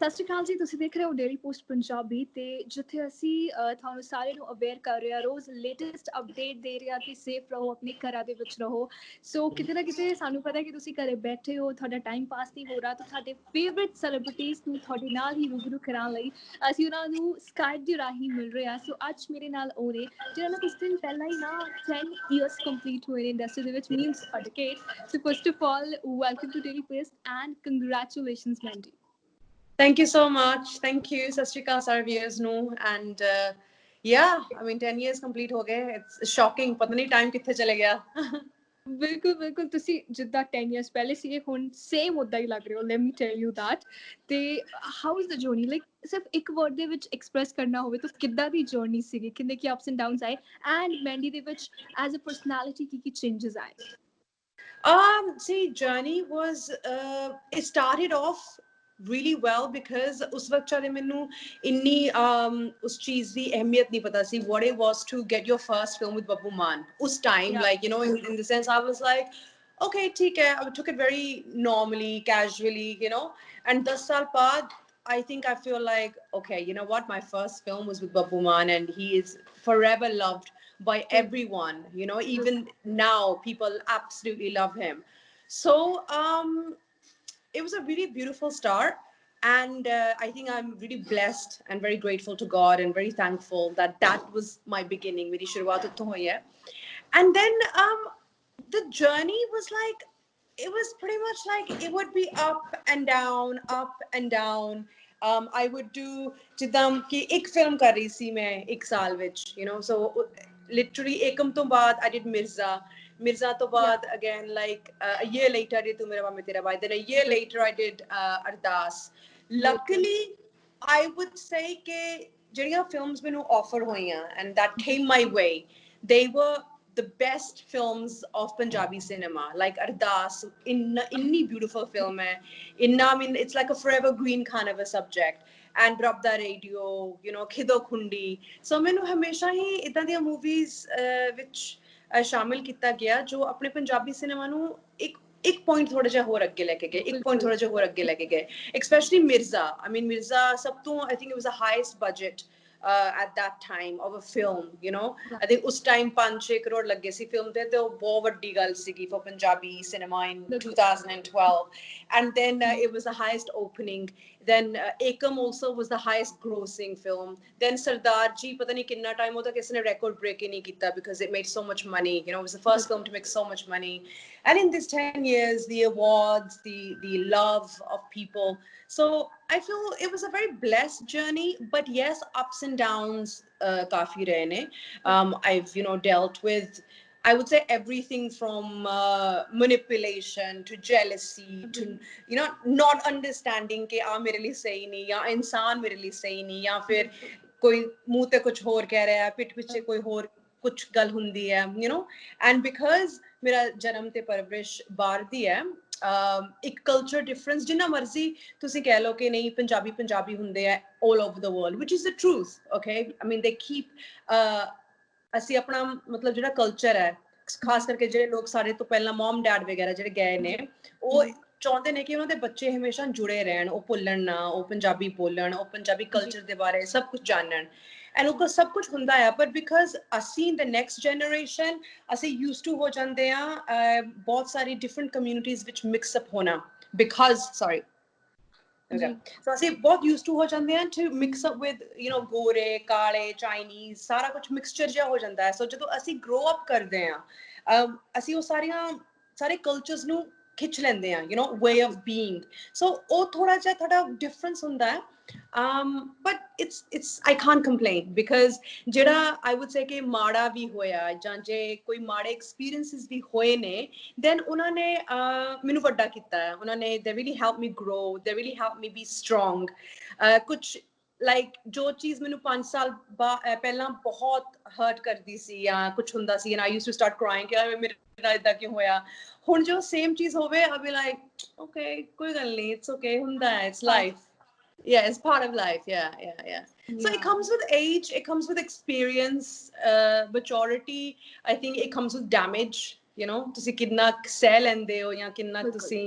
ਸਤਿ ਸ਼੍ਰੀ ਅਕਾਲ ਜੀ, ਤੁਸੀਂ ਦੇਖ ਰਹੇ ਹੋ ਡੇਲੀ ਪੋਸਟ ਪੰਜਾਬੀ ਤੇ ਜਿੱਥੇ ਅਸੀਂ ਤੁਹਾਨੂੰ ਸਾਰਿਆਂ ਨੂੰ ਅਵੇਅਰ ਕਰ ਰਹੇ ਹਾਂ, ਰੋਜ਼ ਲੇਟੈਸਟ ਅਪਡੇਟ ਦੇ ਰਹੇ ਹਾਂ ਕਿ ਸੇਫ ਰਹੋ, ਆਪਣੇ ਘਰਾਂ ਦੇ ਵਿੱਚ ਰਹੋ। ਸੋ ਕਿਤੇ ਨਾ ਕਿਤੇ ਸਾਨੂੰ ਪਤਾ ਕਿ ਤੁਸੀਂ ਘਰੇ ਬੈਠੇ ਹੋ, ਤੁਹਾਡਾ ਟਾਈਮ ਪਾਸ ਨਹੀਂ ਹੋ ਰਿਹਾ, ਤਾਂ ਤੁਹਾਡੇ ਫੇਵਰੇਟ ਸੈਲੀਬ੍ਰਿਟੀਜ਼ ਨੂੰ ਤੁਹਾਡੇ ਨਾਲ ਹੀ ਰੂਬਰੂ ਕਰਾਉਣ ਲਈ ਅਸੀਂ ਉਹਨਾਂ ਨੂੰ ਸਕਾਈਪ ਦੇ ਰਾਹੀਂ ਮਿਲ ਰਹੇ ਹਾਂ। ਸੋ ਅੱਜ ਮੇਰੇ ਨਾਲ ਉਹ ਨੇ ਜਿਹਨਾਂ ਨੂੰ ਕੁਝ ਦਿਨ ਪਹਿਲਾਂ ਹੀ ਨਾ 10 ਇਅਰਸ ਕੰਪਲੀਟ ਹੋਏ ਨੇ ਇੰਡਸਟਰੀ ਦੇ ਵਿੱਚ, means a decade. So first of all welcome to Daily Post and congratulations Mandy. Thank you so much. Thank you. Sat Shri Akal sare viewers nu. And yeah, I mean 10 years complete ho gaye. It's shocking. Pata nahi time kithe chale gaya. ਬਿਲਕੁਲ ਬਿਲਕੁਲ, ਤੁਸੀਂ ਜਿੱਦਾਂ 10 years ਪਹਿਲੇ ਸੀਗੇ ਹੁਣ same ਉੱਦਾਂ ਹੀ ਲੱਗ ਰਹੇ ਹੋ, let me tell you that. ਤੇ how is the journey, like ਸਿਰਫ ਇੱਕ ਵਰਡ ਦੇ ਵਿੱਚ ਐਕਸਪ੍ਰੈਸ ਕਰਨਾ ਹੋਵੇ ਤਾਂ ਕਿੱਦਾਂ ਦੀ ਜਰਨੀ ਸੀਗੀ, ਕਿੰਨੇ ਕੀ ਅਪਸ ਐਂਡ ਡਾਊਨਸ ਆਏ, ਐਂਡ ਮੈਂਡੀ ਦੇ ਵਿੱਚ ਐਜ਼ ਅ ਪਰਸਨੈਲਿਟੀ ਕੀ ਚੇਂਜਸ ਆਏ? See, journey was it started off really well because ਉਸ ਵਕਤ ਚਾਹੇ ਮੈਨੂੰ ਇੰਨੀ ਉਸ ਚੀਜ਼ ਦੀ ਅਹਿਮੀਅਤ ਨਹੀਂ ਪਤਾ ਸੀ what it was to get your first film with Babbu Maan ਉਸ time, like you know, in the sense I was like okay ठीक है, I took it very normally, casually, you know. And 10 साल बाद I think I feel like okay, you know what, my first film was with Babbu Maan and he is forever loved by everyone, you know, even now people absolutely love him. So it was a really beautiful start, and I think I'm really blessed and very grateful to God and very thankful that that was my beginning. Meri shuruaat utthon hoyi hai. And then the journey was like, it was pretty much like it would be up and down, up and down. I would do jidam ki ek film kar rahi si main ek saal vich, you know. So literally ekam to baad I did Mirza to baad again, like a year later I did Tu Mera Baap Tera Bhai, then a year later I did Ardas. Luckily I would say ke ਜਿਹੜੀਆਂ films ਮੈਨੂੰ offer ਹੋਈਆਂ and that came my way, they were the best films of Punjabi cinema. Like Ardas, inni beautiful film hai, inna, I mean it's like a forever green kind of a subject. And Rab Da Radio, you know, Khido Khundi. So ਮੈਨੂੰ ਹਮੇਸ਼ਾ ਹੀ ਇਦਾਂ ਦੀਆਂ movies ਵਿੱਚ ਸ਼ਾਮਿਲ ਕੀਤਾ ਗਿਆ ਜੋ ਆਪਣੇ ਪੰਜਾਬੀ ਸਿਨੇਮਾ ਨੂੰ ਇੱਕ ਪੁਆਇੰਟ ਥੋੜਾ ਜਿਹਾ ਹੋਰ ਅੱਗੇ ਲੈ ਕੇ ਗਏ, ਇੱਕ ਪੁਆਇੰਟ ਥੋੜਾ ਜਿਹਾ ਹੋਰ ਅੱਗੇ ਲੈ ਕੇ ਗਏ, especially Mirza. I mean Mirza ਸਭ ਤੋਂ, I think it was the highest budget at that time of a film, you know. I think us time 5-6 crore ਲੱਗੇ ਸੀ film ਤੇ, ਤੇ ਉਹ ਬਹੁਤ ਵੱਡੀ ਗੱਲ ਸੀਗੀ for Punjabi cinema in 2012. And then it was the highest opening. Then Ekam also was the highest grossing film. Then Sardar Ji, pata nahi kinna time ho ta kisi ne record break hi nahi kita because it made so much money, you know. It was the first film to make so much money. And in these 10 years, the awards, the love of people. So I feel it was a very blessed journey, but yes, ups and downs kafi rahe ne. I've, you know, dealt with, I would say, everything from manipulation to jealousy to, you know, not understanding ke aa mere liye sahi nahi, ya insaan mere liye sahi nahi, ya fir koi muh te kuch aur keh raha hai, pith piche koi aur कुछ गल हुंदी है, you know. And because मेरा जन्म ते परवरिश बाहर दी है, एक कल्चर डिफरेंस जिन्ना मर्जी तुसी कह लो कि नहीं पंजाबी पंजाबी हुंदे है all over the world, which is the truth, okay. I mean they keep ਅਸੀਂ ਆਪਣਾ ਮਤਲਬ ਜਿਹੜਾ ਕਲਚਰ ਹੈ, ਖਾਸ ਕਰਕੇ ਜਿਹੜੇ ਲੋਕ ਸਾਡੇ ਤੋਂ ਪਹਿਲਾਂ ਮਮ ਡੈਡ ਵਗੈਰਾ ਜਿਹੜੇ ਗਏ ਨੇ, ਉਹ ਚਾਹੁੰਦੇ ਨੇ ਕਿ ਉਹਨਾਂ ਦੇ ਬੱਚੇ ਹਮੇਸ਼ਾ ਜੁੜੇ ਰਹਿਣ, ਉਹ ਭੁੱਲਣ ਨਾ, ਉਹ ਪੰਜਾਬੀ ਬੋਲਣ, ਉਹ ਪੰਜਾਬੀ ਕਲਚਰ ਦੇ ਬਾਰੇ ਸਭ ਕੁਝ ਜਾਣਨ। ਐਂਡ ਉਹ ਸਭ ਕੁਝ ਹੁੰਦਾ ਆ, ਪਰ ਬਿਕਾਜ਼ ਅਸੀਂ ਦ ਨੈਕਸਟ ਜਨਰੇਸ਼ਨ ਅਸੀਂ ਯੂਜ਼ ਟੂ ਹੋ ਜਾਂਦੇ ਆ ਬਹੁਤ ਸਾਰੀ ਡਿਫਰੈਂਟ ਕਮਿਊਨਿਟੀਜ਼ ਵਿੱਚ ਮਿਕਸ ਅਪ ਹੋਣਾ, ਬਿਕਾਜ਼ ਸੌਰੀ so ਅਸੀਂ ਬਹੁਤ ਯੂਜ਼ ਟੂ ਹੋ ਜਾਂਦੇ ਆ to mix up with, you know, ਗੋਰੇ ਕਾਲੇ ਚਾਈਨੀਜ਼, ਸਾਰਾ ਕੁਝ ਮਿਕਸਚਰ ਜਿਹਾ ਹੋ ਜਾਂਦਾ ਹੈ। ਸੋ ਜਦੋਂ ਅਸੀਂ ਗਰੋ ਅਪ ਕਰਦੇ ਆ, ਅਸੀਂ ਉਹ ਸਾਰੇ ਕਲਚਰਸ ਨੂੰ ਖਿੱਚ ਲੈਂਦੇ ਆ, you know, way of being. So ਉਹ ਥੋੜਾ ਜਿਹਾ ਤੁਹਾਡਾ ਡਿਫਰੈਂਸ ਹੁੰਦਾ ਹੈ, but it's I can't complain because ਜਿਹੜਾ I would say ਕਿ ਮਾੜਾ ਵੀ ਹੋਇਆ ਜਾਂ ਜੇ ਕੋਈ ਮਾੜੇ experiences ਵੀ ਹੋਏ ਨੇ, then ਉਹਨਾਂ ਨੇ ਮੈਨੂੰ ਵੱਡਾ ਕੀਤਾ ਹੈ, ਉਹਨਾਂ ਨੇ they really helped me grow, they really helped me be strong. ਕੁਛ like ਜੋ ਚੀਜ਼ ਮੈਨੂੰ 5 ਸਾਲ ਪਹਿਲਾਂ ਬਹੁਤ ਹਰਟ ਕਰਦੀ ਸੀ ਜਾਂ ਕੁਛ ਹੁੰਦਾ ਸੀ and I used to start crying ਕਿ ਮੇਰੇ ਨਾਲ ਇਦਾਂ ਕਿਉਂ ਹੋਇਆ, ਹੁਣ ਜੋ same ਚੀਜ਼ ਹੋਵੇ I'll be like okay ਕੋਈ ਗੱਲ ਨਹੀਂ, it's okay, ਹੁੰਦਾ ਹੈ, it's life. Yeah, it's part of life. Yeah. So it comes with age, it comes with experience, maturity. I think it comes with damage, you know, ਤੁਸੀਂ ਕਿੰਨਾ ਸਹਿ ਲੈਂਦੇ ਹੋ ਜਾਂ ਕਿੰਨਾ ਤੁਸੀਂ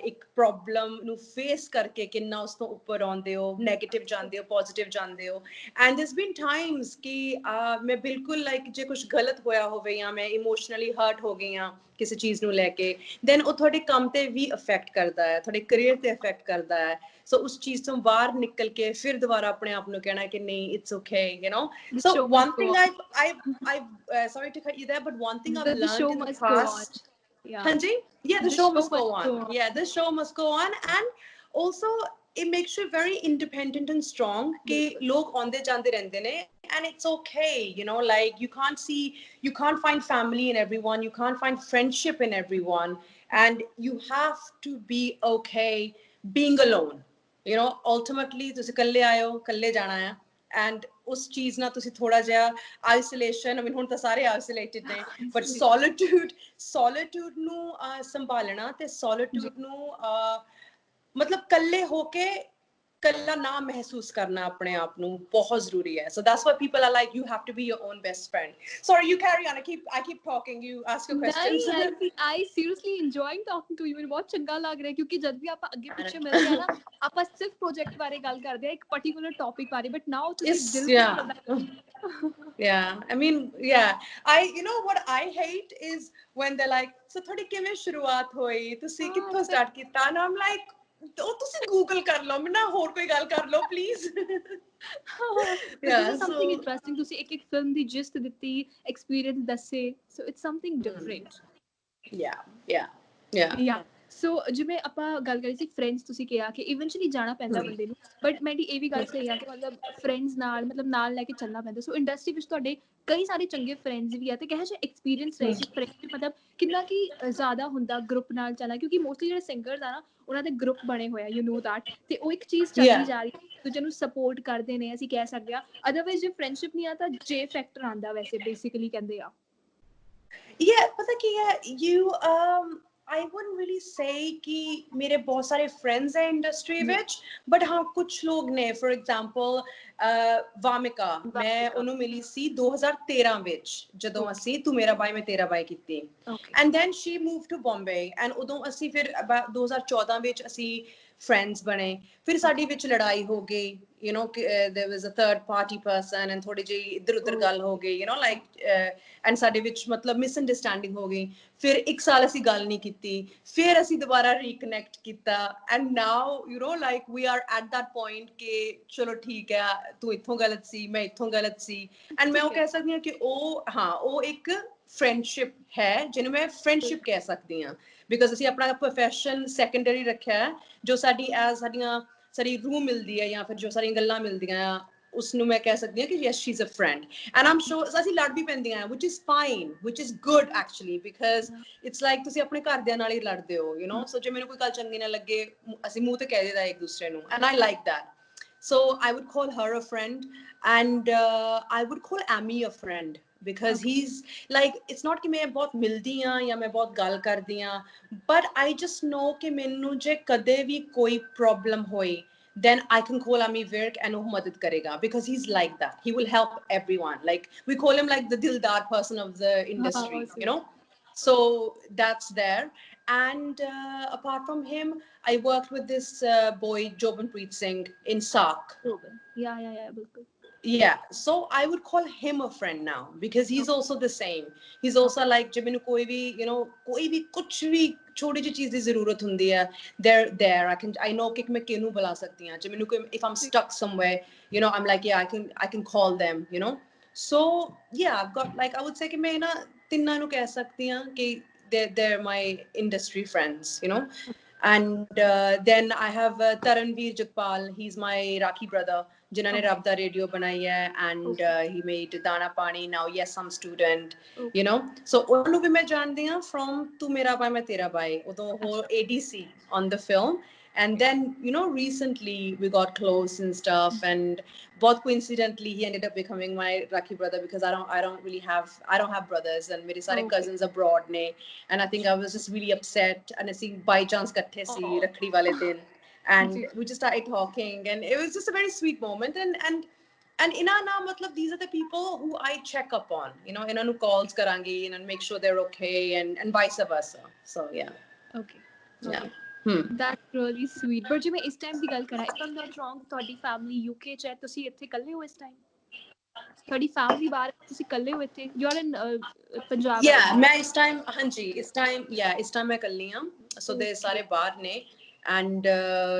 ਇੱਕ ਪ੍ਰੋਬਲਮ ਨੂੰ ਫੇਸ ਕਰਕੇ ਕਿੰਨਾ ਉਸ ਤੋਂ ਉੱਪਰ ਆਉਂਦੇ ਹੋ, ਨੈਗੇਟਿਵ ਜਾਂਦੇ ਹੋ, ਪੋਜ਼ਿਟਿਵ ਜਾਂਦੇ ਹੋ। ਐਂਡ there's been times ਕਿ ਮੈਂ ਬਿਲਕੁਲ ਲਾਈਕ ਜੇ ਕੁਝ ਗਲਤ ਹੋਇਆ ਹੋਵੇ ਜਾਂ ਮੈਂ ਇਮੋਸ਼ਨਲੀ ਹਰਟ ਹੋ ਗਈ ਹਾਂ ਕਿਸੇ ਚੀਜ਼ ਨੂੰ ਲੈ ਕੇ, ਦੈਨ ਉਹ ਤੁਹਾਡੇ ਕੰਮ ਤੇ ਵੀ ਅਫੈਕਟ ਕਰਦਾ ਹੈ, ਤੁਹਾਡੇ ਕਰੀਅਰ ਤੇ ਅਫੈਕਟ ਕਰਦਾ ਹੈ। ਸੋ ਉਸ ਚੀਜ਼ ਤੋਂ ਬਾਹਰ ਨਿਕਲ ਕੇ ਫਿਰ ਦੁਬਾਰਾ ਆਪਣੇ ਆਪ ਨੂੰ ਕਹਿਣਾ ਕਿ ਨਹੀਂ, it's okay, you know. So one thing I sorry to cut you there, but one thing I've learned in the past, Hanji, yeah, the show must go on. Yeah, the show must go on, and also it makes you very independent and strong ke log aunde jande rehde ne, and it's okay, you know, like you can't find family in everyone, you can't find friendship in everyone, and you have to be okay being alone, you know. Ultimately ਤੁਸੀਂ ਕੱਲੇ ਆਇਓ, ਕੱਲੇ ਜਾਣਾ ਹੈ, and ਉਸ ਚੀਜ਼ ਨਾਲ ਤੁਸੀਂ ਥੋੜਾ ਜਿਹਾ ਆਈਸੋਲੇਸ਼ਨ, I mean ਹੁਣ ਤਾਂ ਸਾਰੇ ਆਈਸੋਲੇਟਿਡ ਨੇ, ਬਟ ਸੋਲਿਟਿਊਡ ਨੂੰ ਸੰਭਾਲਣਾ ਤੇ ਸੋਲਿਟਿਊਡ ਨੂੰ ਮਤਲਬ ਕੱਲੇ ਹੋ ਕੇ ਕੱਲਾ ਨਾ ਮਹਿਸੂਸ ਕਰਨਾ ਆਪਣੇ ਆਪ ਨੂੰ ਬਹੁਤ ਜ਼ਰੂਰੀ ਹੈ। So that's why people are like, you have to be your own best friend. Sorry, you carry on. I keep talking. You ask your questions. नहीं, I seriously enjoying talking to you. ਮੈਨੂੰ ਬਹੁਤ ਚੰਗਾ ਲੱਗ ਰਿਹਾ ਕਿਉਂਕਿ ਜਦ ਵੀ ਆਪਾਂ ਅੱਗੇ ਪਿੱਛੇ ਮਿਲਦੇ ਆ ਨਾ, ਆਪਾਂ ਸਿਰਫ ਪ੍ਰੋਜੈਕਟ ਬਾਰੇ ਗੱਲ ਕਰਦੇ ਆ, ਇੱਕ ਪਾਰਟਿਕੂਲਰ ਟੌਪਿਕ ਬਾਰੇ, ਬਟ ਨਾਓ ਤੁਸੀਂ ਦਿਲ ਤੋਂ Yeah, I mean, yeah, you know what I hate is when they're like, so thodi kiਵੇਂ ਸ਼ੁਰੂਆਤ ਹੋਈ, ਤੁਸੀਂ ਕਿੱਥੋਂ ਸਟਾਰਟ ਕੀਤਾ, and I'm like, ਉਹ ਤੁਸੀਂ ਗੂਗਲ ਕਰ ਲਓ, ਮੈਂ ਨਾ ਹੋਰ ਕੋਈ ਗੱਲ ਕਰ ਲਓ please. this is something interesting, ਤੁਸੀਂ ਇੱਕ ਫਿਲਮ ਦੀ ਜਿਸਟ ਦਿੱਤੀ, ਐਕਸਪੀਰੀਅੰਸ ਦੱਸੇ, so it's something different. yeah ਸੋ ਜਿਵੇਂ ਆਪਾਂ ਗੱਲ ਕਰੀ ਸੀ ਫਰੈਂਡਸ, ਤੁਸੀਂ ਕਿਹਾ ਕਿ ਇਵੈਂਚੁਅਲੀ ਜਾਣਾ ਪੈਂਦਾ ਬੰਦੇ ਨੂੰ, ਬਟ ਮੇਰੀ ਇਹ ਵੀ ਗੱਲ ਸਹੀ ਆ ਕਿ ਮਤਲਬ ਫਰੈਂਡਸ ਨਾਲ ਮਤਲਬ ਨਾਲ ਲੈ ਕੇ ਚੱਲਣਾ ਪੈਂਦਾ। ਸੋ ਇੰਡਸਟਰੀ ਵਿੱਚ ਤੁਹਾਡੇ ਕਈ ਸਾਰੇ ਚੰਗੇ ਫਰੈਂਡਸ ਵੀ ਆ, ਤੇ ਕਿਹੋ ਜਿਹਾ ਐਕਸਪੀਰੀਅੰਸ ਰਹੇ ਕਿ ਫਰੈਂਡਸ਼ਿਪ ਮਤਲਬ ਕਿੰਨਾ ਕੀ ਜ਼ਿਆਦਾ ਹੁੰਦਾ ਗਰੁੱਪ ਨਾਲ ਚੱਲਣਾ, ਕਿਉਂਕਿ ਮੋਸਟਲੀ ਜਿਹੜੇ ਸਿੰਗਰਸ ਆ ਨਾ, ਉਹਨਾਂ ਦੇ ਗਰੁੱਪ ਬਣੇ ਹੋਏ ਆ, ਯੂ ਨੋ ਦੈਟ, ਤੇ ਉਹ ਇੱਕ ਚੀਜ਼ ਚੱਲਦੀ ਜਾ ਰਹੀ ਹੈ, ਦੂਜੇ ਨੂੰ ਸਪੋਰਟ ਕਰਦੇ ਨੇ, ਅਸੀਂ ਕਹਿ ਸਕਦੇ ਹਾਂ। ਅਦਰਵਾਈਜ਼ ਜੇ ਫਰੈਂਡਸ਼ਿਪ ਨਹੀਂ ਆ ਤਾਂ ਜੇ ਫੈਕਟਰ ਆਉਂਦਾ, ਵੈਸੇ ਬੇਸਿਕਲੀ ਕਹਿੰਦੇ ਆ। ਪਤਾ ਕੀ ਹੈ, I wouldn't really say कि मेरे बहुत सारे friends हैं industry ਵਿੱਚ, but हाँ कुछ लोग ने, for example ਵਾਮਿਕਾ, ਮੈਂ ਉਹਨੂੰ ਮਿਲੀ ਸੀ 2013 ਵਿੱਚ ਜਦੋਂ ਅਸੀਂ ਤੂੰ ਮੇਰਾ ਬਾਈ ਮੈਂ ਤੇਰਾ ਬਾਈ ਕੀਤੀ, and then she moved to Bombay, and ਉਦੋਂ ਅਸੀਂ ਫਿਰ 2014 ਵਿੱਚ ਅਸੀਂ friends ਬਣੇ। ਫਿਰ ਸਾਡੀ ਵਿੱਚ ਲੜਾਈ ਹੋ ਗਈ, you know, there was a third party person, and ਥੋੜੀ ਜਿਹੀ ਇੱਧਰ ਉੱਧਰ ਗੱਲ ਹੋ ਗਈ, you know, like and ਸਾਡੇ ਵਿੱਚ ਮਤਲਬ ਮਿਸਅੰਡਰਸਟੈਂਡਿੰਗ ਹੋ ਗਈ। ਫਿਰ ਇੱਕ ਸਾਲ ਅਸੀਂ ਗੱਲ ਨਹੀਂ ਕੀਤੀ, ਫਿਰ ਅਸੀਂ ਦੁਬਾਰਾ ਰੀਕਨੈਕਟ ਕੀਤਾ, and now you know like we are at that point ਕਿ ਚਲੋ ਠੀਕ ਹੈ, ਤੂੰ ਇੱਥੋਂ ਗਲਤ ਸੀ, ਮੈਂ ਇੱਥੋਂ ਗਲਤ ਸੀ, and ਮੈਂ ਉਹ ਕਹਿ ਸਕਦੀ ਹਾਂ ਕਿ ਉਹ ਇੱਕ ਫਰੈਂਡਸ਼ਿਪ ਹੈ ਜਿਹਨੂੰ ਮੈਂ ਫਰੈਂਡਸ਼ਿਪ ਕਹਿ ਸਕਦੀ ਹਾਂ, ਬਿਕਾਜ਼ ਅਸੀਂ ਆਪਣਾ ਪ੍ਰੋਫੈਸ਼ਨ ਸੈਕੰਡਰੀ ਰੱਖਿਆ ਹੈ, ਜੋ ਸਾਡੀ ਰੂਹ ਮਿਲਦੀ ਹੈ ਜਾਂ ਫਿਰ ਜੋ ਸਾਡੀਆਂ ਗੱਲਾਂ ਮਿਲਦੀਆਂ ਆ, ਉਸਨੂੰ ਮੈਂ ਕਹਿ ਸਕਦੀ ਹਾਂ ਕਿ yes, she's a friend, and I'm sure ਅਸੀਂ ਲੜ ਵੀ ਪੈਂਦੀਆਂ, which is fine, which is good actually, because it's like ਤੁਸੀਂ ਆਪਣੇ ਘਰਦਿਆਂ ਨਾਲ ਹੀ ਲੜਦੇ ਹੋ, you know, so ਜੇ ਮੈਨੂੰ ਕੋਈ ਗੱਲ ਚੰਗੀ ਨਾ ਲੱਗੇ, ਅਸੀਂ ਮੂੰਹ ਤੇ ਕਹਿ ਦਿੰਦਾ ਇੱਕ ਦੂਸਰੇ ਨੂੰ, and I like that. So I would call her a friend, and I would call Amy a friend, because he's like, it's not कि मैं बहुत मिलदी हाँ या मैं बहुत ਗੱਲ करदी हाँ, but I just know कि ਮੈਨੂੰ ਜੇ ਕਦੇ ਵੀ ਕੋਈ problem ਹੋਈ, then I can call Ami Virk and वो मदद करेगा, because he's like that. He will help everyone. Like we call him like the dildar person of the industry, you know. So that's there. And apart from him, I worked with this boy Jobanpreet Singh in SARC. Yeah. Yeah, so I would call him a friend now, because he's also the same. He's also like जब मैंने कोई भी, you know, कोई भी कुछ भी छोटी सी चीज़ की ज़रूरत होती है, they're there. I know कि मैं किन्हू बुला सकती हूँ, जब मैंने कोई, if I'm stuck somewhere, you know, I'm like, yeah, I can call them, you know. So yeah, I've got like, I would say कि मैं ना तिन्ना नु कह सकती हूँ कि they're my industry friends, you know. And then I have Taranveer Jagpal. He's my Rakhi brother, जिन्होंने रब दा रेडियो बनाई है, and he made दाना पानी, now yes I'm student, you know. So ਉਹਨੂੰ ਵੀ ਮੈਂ ਜਾਣਦੀ ਹਾਂ from ਤੂੰ ਮੇਰਾ ਭਾਈ ਮੈਂ ਤੇਰਾ ਭਾਈ, ਉਦੋਂ ਉਹ ADC on the film, and then you know recently we got close and stuff, and बहुत coincidentally he ended up becoming my Rakhi brother, because I don't have brothers, and मेरे सारे cousins abroad ने, and I think I was just really upset, and ਅਸੀਂ by chance ਇਕੱਠੇ ਸੀ ਰੱਖੜੀ ਵਾਲੇ ਦਿਨ, and we just started talking, and it was just a very sweet moment, and ina na matlab these are the people who I check up on, you know, ina nu calls karangi and make sure they're okay, and vice versa. So yeah. Okay. That's really sweet. But ਜਿਵੇਂ ਇਸ time ਦੀ ਗੱਲ ਕਰਾਂ, if I'm not wrong, ਤੁਹਾਡੀ family UK ਚ ਹੈ, ਤੁਸੀਂ ਇੱਥੇ ਇਕੱਲੇ ਹੋ ਇਸ ਟਾਈਮ? ਤੁਹਾਡੀ ਫੈਮਿਲੀ ਬਾਹਰ, ਤੁਸੀਂ ਇਕੱਲੇ ਹੋ ਇੱਥੇ? You are in Punjab right Yeah, now? ਮੈਂ ਇਸ ਟਾਈਮ, ਹਾਂਜੀ ਇਸ ਟਾਈਮ ਮੈਂ ਇਕੱਲੀ ਹਾਂ, ਸੋ ਦੇ ਸਾਰੇ ਬਾਹਰ ਨੇ, ਐਂਡ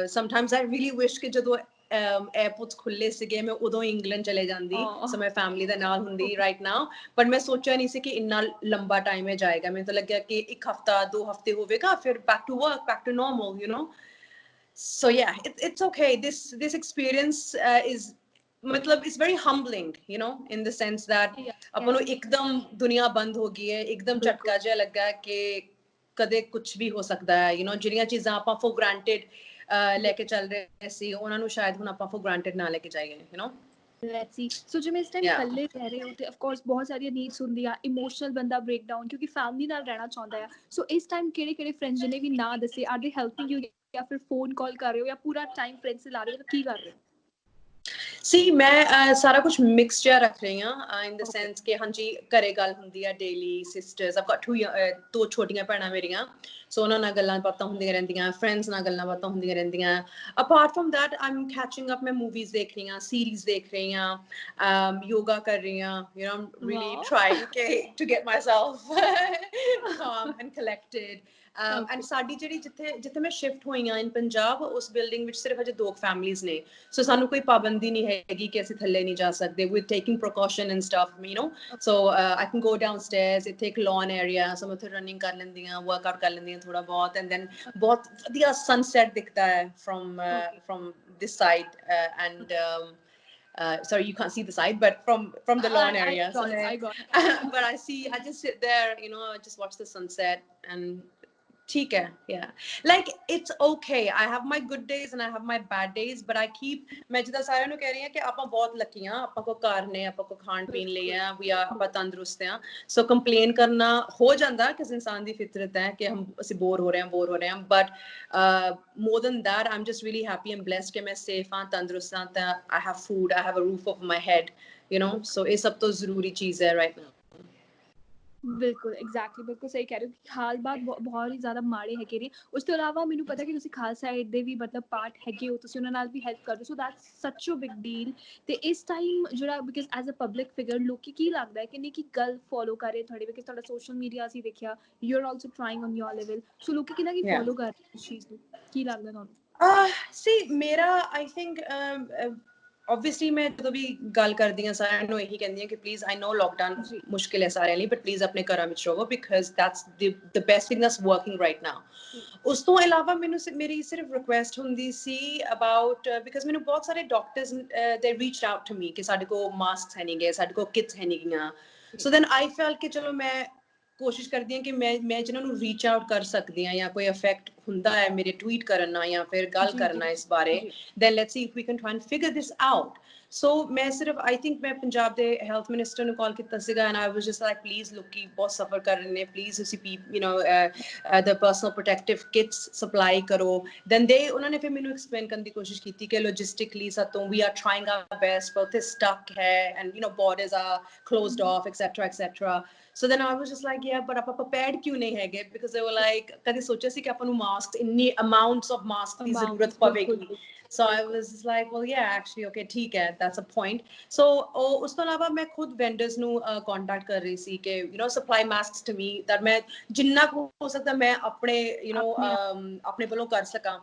ਸਮਟਾਈਮਸ ਆਈ ਰੀਲੀ ਵਿਸ਼ ਕਿ ਜਦੋਂ 에어ਪੋਰਟਸ ਖੁੱਲੇ ਸੀਗੇ ਮੈਂ ਉਦੋਂ ਇੰਗਲੈਂਡ ਚਲੇ ਜਾਂਦੀ, ਸੋ ਮੈਂ ਫੈਮਿਲੀ ਦੇ ਨਾਲ ਹੁੰਦੀ ਰਾਈਟ ਨਾਓ, ਬਟ ਮੈਂ ਸੋਚਿਆ ਨਹੀਂ ਸੀ ਕਿ ਇੰਨਾ ਲੰਬਾ ਟਾਈਮ ਹੈ ਜਾਏਗਾ। ਮੈਨੂੰ ਤਾਂ ਲੱਗਿਆ ਕਿ 1 ਹਫਤਾ 2 ਹਫਤੇ ਹੋਵੇਗਾ, ਫਿਰ back to work, back to normal, you know. So yeah, it's okay. This experience is मतलब it's very humbling, you know, in the sense that ਆਪਾਂ ਨੂੰ ਇੱਕਦਮ ਦੁਨੀਆ ਬੰਦ ਹੋ ਗਈ ਹੈ, ਇੱਕਦਮ ਝਟਕਾ ਜਿਹਾ ਲੱਗਾ ਕਿ ਕਦੇ ਕੁਝ ਵੀ ਹੋ ਸਕਦਾ ਹੈ, you know, ਜਿਹੜੀਆਂ ਚੀਜ਼ਾਂ ਆਪਾਂ for granted ਲੈ ਕੇ ਚੱਲ ਰਹੇ ਸੀ, ਉਹਨਾਂ ਨੂੰ ਸ਼ਾਇਦ ਹੁਣ ਆਪਾਂ for granted ਨਾ ਲੈ ਕੇ ਜਾਈਏ, you know। Let's see. So ਜਿਵੇਂ ਇਸ ਟਾਈਮ ਇਕੱਲੇ ਰਹਿ ਰਹੇ ਹੋ ਤੇ ਆਫ ਕੋਰਸ ਬਹੁਤ ਸਾਰੀਆਂ ਨੀਡਸ ਹੁੰਦੀਆਂ, ਇਮੋਸ਼ਨਲ ਬੰਦਾ ਬ੍ਰੇਕਡਾਊਨ, ਕਿਉਂਕਿ ਫੈਮਿਲੀ ਨਾਲ ਰਹਿਣਾ ਚਾਹੁੰਦਾ ਆ। ਸੋ ਇਸ ਟਾਈਮ ਕਿਹੜੇ ਫਰੈਂਡਸ ਜਿਹਨੇ ਵੀ ਨਾ ਦੱਸੇ, ਆਰ ਦੇ ਹੈਲਪਿੰਗ ਯੂ, ਜਾਂ ਫਿਰ ਫੋਨ ਕਾਲ ਕਰ ਰਹੇ ਹੋ, ਜਾਂ ਪੂਰਾ ਟਾਈਮ ਫਰੈਂਡਸ ਲਾ ਰਹੇ ਹੋ, ਕੀ ਕਰ ਰਹੇ ਹੋ? ਸੀ ਮੈਂ ਸਾਰਾ ਕੁਝ ਮਿਕਸ ਜਿਹਾ ਰੱਖ ਰਹੀ ਹਾਂ, ਇਨ ਦ ਸੈਂਸ ਕਿ ਹਾਂਜੀ ਘਰੇ ਗੱਲ ਹੁੰਦੀ ਆ ਡੇਲੀ, ਸਿਸਟਰਸ, ਆਈ've got ਦੋ ਛੋਟੀਆਂ ਭੈਣਾਂ ਮੇਰੀਆਂ, ਸੋ ਉਹਨਾਂ ਨਾਲ ਗੱਲਾਂ ਬਾਤਾਂ ਹੁੰਦੀਆਂ ਰਹਿੰਦੀਆਂ, ਫਰੈਂਡਸ ਨਾਲ ਗੱਲਾਂ ਬਾਤਾਂ ਹੁੰਦੀਆਂ ਰਹਿੰਦੀਆਂ। Apart from that I'm catching up, ਮੈਂ ਮੂਵੀਜ਼ ਦੇਖ ਰਹੀ ਹਾਂ, ਸੀਰੀਜ਼ ਦੇਖ ਰਹੀ ਹਾਂ, ਯੋਗਾ ਕਰ ਰਹੀ ਹਾਂ, you know, really trying to get myself calm and collected. And ਸਾਡੀ ਜਿਹੜੀ ਜਿੱਥੇ ਮੈਂ ਸ਼ਿਫਟ ਹੋਈ ਹਾਂ ਇਨ ਪੰਜਾਬ, ਉਸ ਬਿਲਡਿੰਗ ਵਿੱਚ ਸਿਰਫ ਅਜੇ 2 ਫੈਮਿਲੀਜ਼ ਨੇ, ਸੋ ਸਾਨੂੰ ਕੋਈ ਪਾਬੰਦੀ ਨਹੀਂ ਹੈਗੀ ਕਿ ਅਸੀਂ ਥੱਲੇ ਨਹੀਂ ਜਾ ਸਕਦੇ, with taking precaution and stuff, you know. So I can go downstairs, ਇੱਥੇ ਇੱਕ ਲੌਨ ਏਰੀਆ, ਸੋ ਮੈਂ ਉੱਥੇ ਰਨਿੰਗ ਕਰ ਲੈਂਦੀ ਹਾਂ, ਵਰਕਆਊਟ ਕਰ ਲੈਂਦੀ ਹਾਂ ਥੋੜਾ ਬਹੁਤ, ਐਂਡ ਦੈਨ ਬਹੁਤ ਵਧੀਆ ਸਨਸੈਟ ਦਿਖਦਾ ਹੈ from this side, and sorry, you can't see the side, but from the lawn area. I got it. But I just sit there, you know, I just watch the sunset and ठीक है, yeah, like it's okay, I have my good days and I have my bad days, but I keep, मैं जिदा सारे ਨੂੰ ਕਹਿ ਰਹੀ ਹਾਂ ਕਿ ਆਪਾਂ ਬਹੁਤ ਲੱਕੀ ਹਾਂ, ਆਪਾਂ ਕੋ ਘਰ ਨੇ, ਆਪਾਂ ਕੋ ਖਾਣ ਪੀਣ ਲਈ ਹੈ, ਆਪਾਂ ਤੰਦਰੁਸਤ ਹਾਂ, ਸੋ ਕੰਪਲੇਨ ਕਰਨਾ ਹੋ ਜਾਂਦਾ ਕਿ ਇਨਸਾਨ ਦੀ ਫਿਤਰਤ ਹੈ ਕਿ ਅਸੀਂ ਬੋਰ ਹੋ ਰਹੇ ਹਾਂ, but more than that I'm just really happy and blessed ਕਿ ਮੈਂ ਸੇਫ ਹਾਂ, ਤੰਦਰੁਸਤ ਹਾਂ, ਤਾਂ I have food, I have a roof over my head, you know, so ਇਹ ਸਭ ਤੋਂ ਜ਼ਰੂਰੀ ਚੀਜ਼ ਹੈ right now। ਬਿਲਕੁਲ ਐਗਜ਼ੈਕਟਲੀ, ਬਿਲਕੁਲ ਸਹੀ ਕਹਿ ਰਹੇ ਹੋ ਕਿ ਹਾਲਾਤ ਬਹੁਤ ਹੀ ਜ਼ਿਆਦਾ ਮਾੜੇ ਹੈਗੇ ਨੇ। ਉਸ ਤੋਂ ਇਲਾਵਾ ਮੈਨੂੰ ਪਤਾ ਕਿ ਤੁਸੀਂ ਖਾਲਸਾ ਏਡ ਦੇ ਵੀ ਮਤਲਬ ਪਾਰਟ ਹੈਗੇ ਹੋ, ਤੁਸੀਂ ਉਹਨਾਂ ਨਾਲ ਵੀ ਹੈਲਪ ਕਰਦੇ ਹੋ, ਸੋ ਦੈਟਸ ਸੱਚ ਅ ਬਿਗ ਡੀਲ। ਤੇ ਇਸ ਟਾਈਮ ਜਿਹੜਾ because as a public figure ਲੋਕੀ ਕੀ ਲੱਗਦਾ ਹੈ ਕਿ ਨਹੀਂ, ਕੀ ਗੱਲ ਫੋਲੋ ਕਰ ਰਹੇ ਤੁਹਾਡੇ, ਬਿਕਾਜ਼ ਤੁਹਾਡਾ ਸੋਸ਼ਲ ਮੀਡੀਆ ਅਸੀਂ ਦੇਖਿਆ, you are also trying on your level, so ਲੋਕੀ ਕਿੰਨਾ ਕੀ ਫੋਲੋ ਕਰ ਰਹੇ ਇਸ ਚੀਜ਼ ਨੂੰ, ਕੀ ਲੱਗਦਾ ਤੁਹਾਨੂੰ? See, ਮੇਰਾ I think obviously ਮੈਂ ਜਦੋਂ ਵੀ ਗੱਲ ਕਰਦੀ ਹਾਂ ਸਾਰਿਆਂ ਨੂੰ ਇਹੀ ਕਹਿੰਦੀ ਹਾਂ ਕਿ ਪਲੀਜ਼, ਆਈ ਨੋ ਲੋਕਡਾਊਨ ਮੁਸ਼ਕਿਲ ਹੈ ਸਾਰਿਆਂ ਲਈ, ਬਟ ਪਲੀਜ਼ ਆਪਣੇ ਘਰਾਂ ਵਿੱਚ ਰਹੋ, because that's the best thing that's working right now। ਉਸ ਤੋਂ ਇਲਾਵਾ ਮੈਨੂੰ ਮੇਰੀ ਸਿਰਫ ਰਿਕੁਐਸਟ ਹੁੰਦੀ ਸੀ ਅਬਾਊਟ, ਬਿਕਾਜ਼ ਮੈਨੂੰ ਬਹੁਤ ਸਾਰੇ doctors they reached out to me ਕਿ ਸਾਡੇ ਕੋਲ ਮਾਸਕਸ ਹੈ ਨਹੀਂ ਗਏ, ਸਾਡੇ ਕੋਲ ਕਿਟਸ ਹੈ ਨਹੀਂ ਗਈਆਂ, ਸੋ ਦੈਨ ਆਈ ਫੈਲਟ ਕਿ ਚਲੋ ਮੈਂ ਕੋਸ਼ਿਸ਼ ਕਰਦੀ ਹਾਂ ਕਿ ਮੈਂ ਜਿਹਨਾਂ ਨੂੰ ਰੀਚ ਆਊਟ ਕਰ ਸਕਦੀ ਹਾਂ, ਜਾਂ ਕੋਈ ਇਫੈਕਟ ਹੁੰਦਾ ਹੈ ਮੇਰੇ ਟਵੀਟ ਕਰਨ ਨਾਲ ਜਾਂ ਫਿਰ ਗੱਲ ਕਰਨਾ ਇਸ ਬਾਰੇ, then let's see if we can try and figure this out। ਸੋ ਮੈਂ ਸਿਰਫ ਆਈ ਥਿੰਕ ਮੈਂ ਪੰਜਾਬ ਦੇ ਹੈਲਥ ਮਿਨਿਸਟਰ ਨੂੰ ਕਾਲ ਕੀਤਾ ਸੀਗਾ, and I was just like please ਲੋਕੀ ਬਹੁਤ ਸਫਰ ਕਰ ਰਹੇ ਨੇ, ਪਲੀਜ਼ ਤੁਸੀਂ you know the personal protective kits supply ਕਰੋ, then ਉਹਨਾਂ ਨੇ ਫਿਰ ਮੈਨੂੰ ਐਕਸਪਲੇਨ ਕਰਨ ਦੀ ਕੋਸ਼ਿਸ਼ ਕੀਤੀ ਕਿ logistically ਸਾਤੋਂ we are trying our best, but ਉੱਥੇ stuck ਹੈ, and you know borders are closed off, etc। So then I was just like, yeah, but ਆਪਾਂ prepared ਕਿਉਂ ਨਹੀਂ ਹੈਗੇ, because they were like ਕਦੇ ਸੋਚਿਆ ਸੀ ਕਿ ਆਪਾਂ ਨੂੰ ਮਾਸਕ, ਇੰਨੀ amounts of mask ਦੀ ਜ਼ਰੂਰਤ ਪਵੇਗੀ, so I was just like, well yeah, actually okay, ਠੀਕ ਹੈ, that's a point। so ਉਸ ਤੋਂ ਇਲਾਵਾ ਮੈਂ ਖੁਦ vendors ਨੂੰ contact ਕਰ ਰਹੀ ਸੀ ਕਿ you know supply masks to me, that ਮੈਂ ਜਿੰਨਾ ਹੋ ਸਕਦਾ ਮੈਂ ਆਪਣੇ you know ਆਪਣੇ ਵੱਲੋਂ ਕਰ ਸਕਾਂ।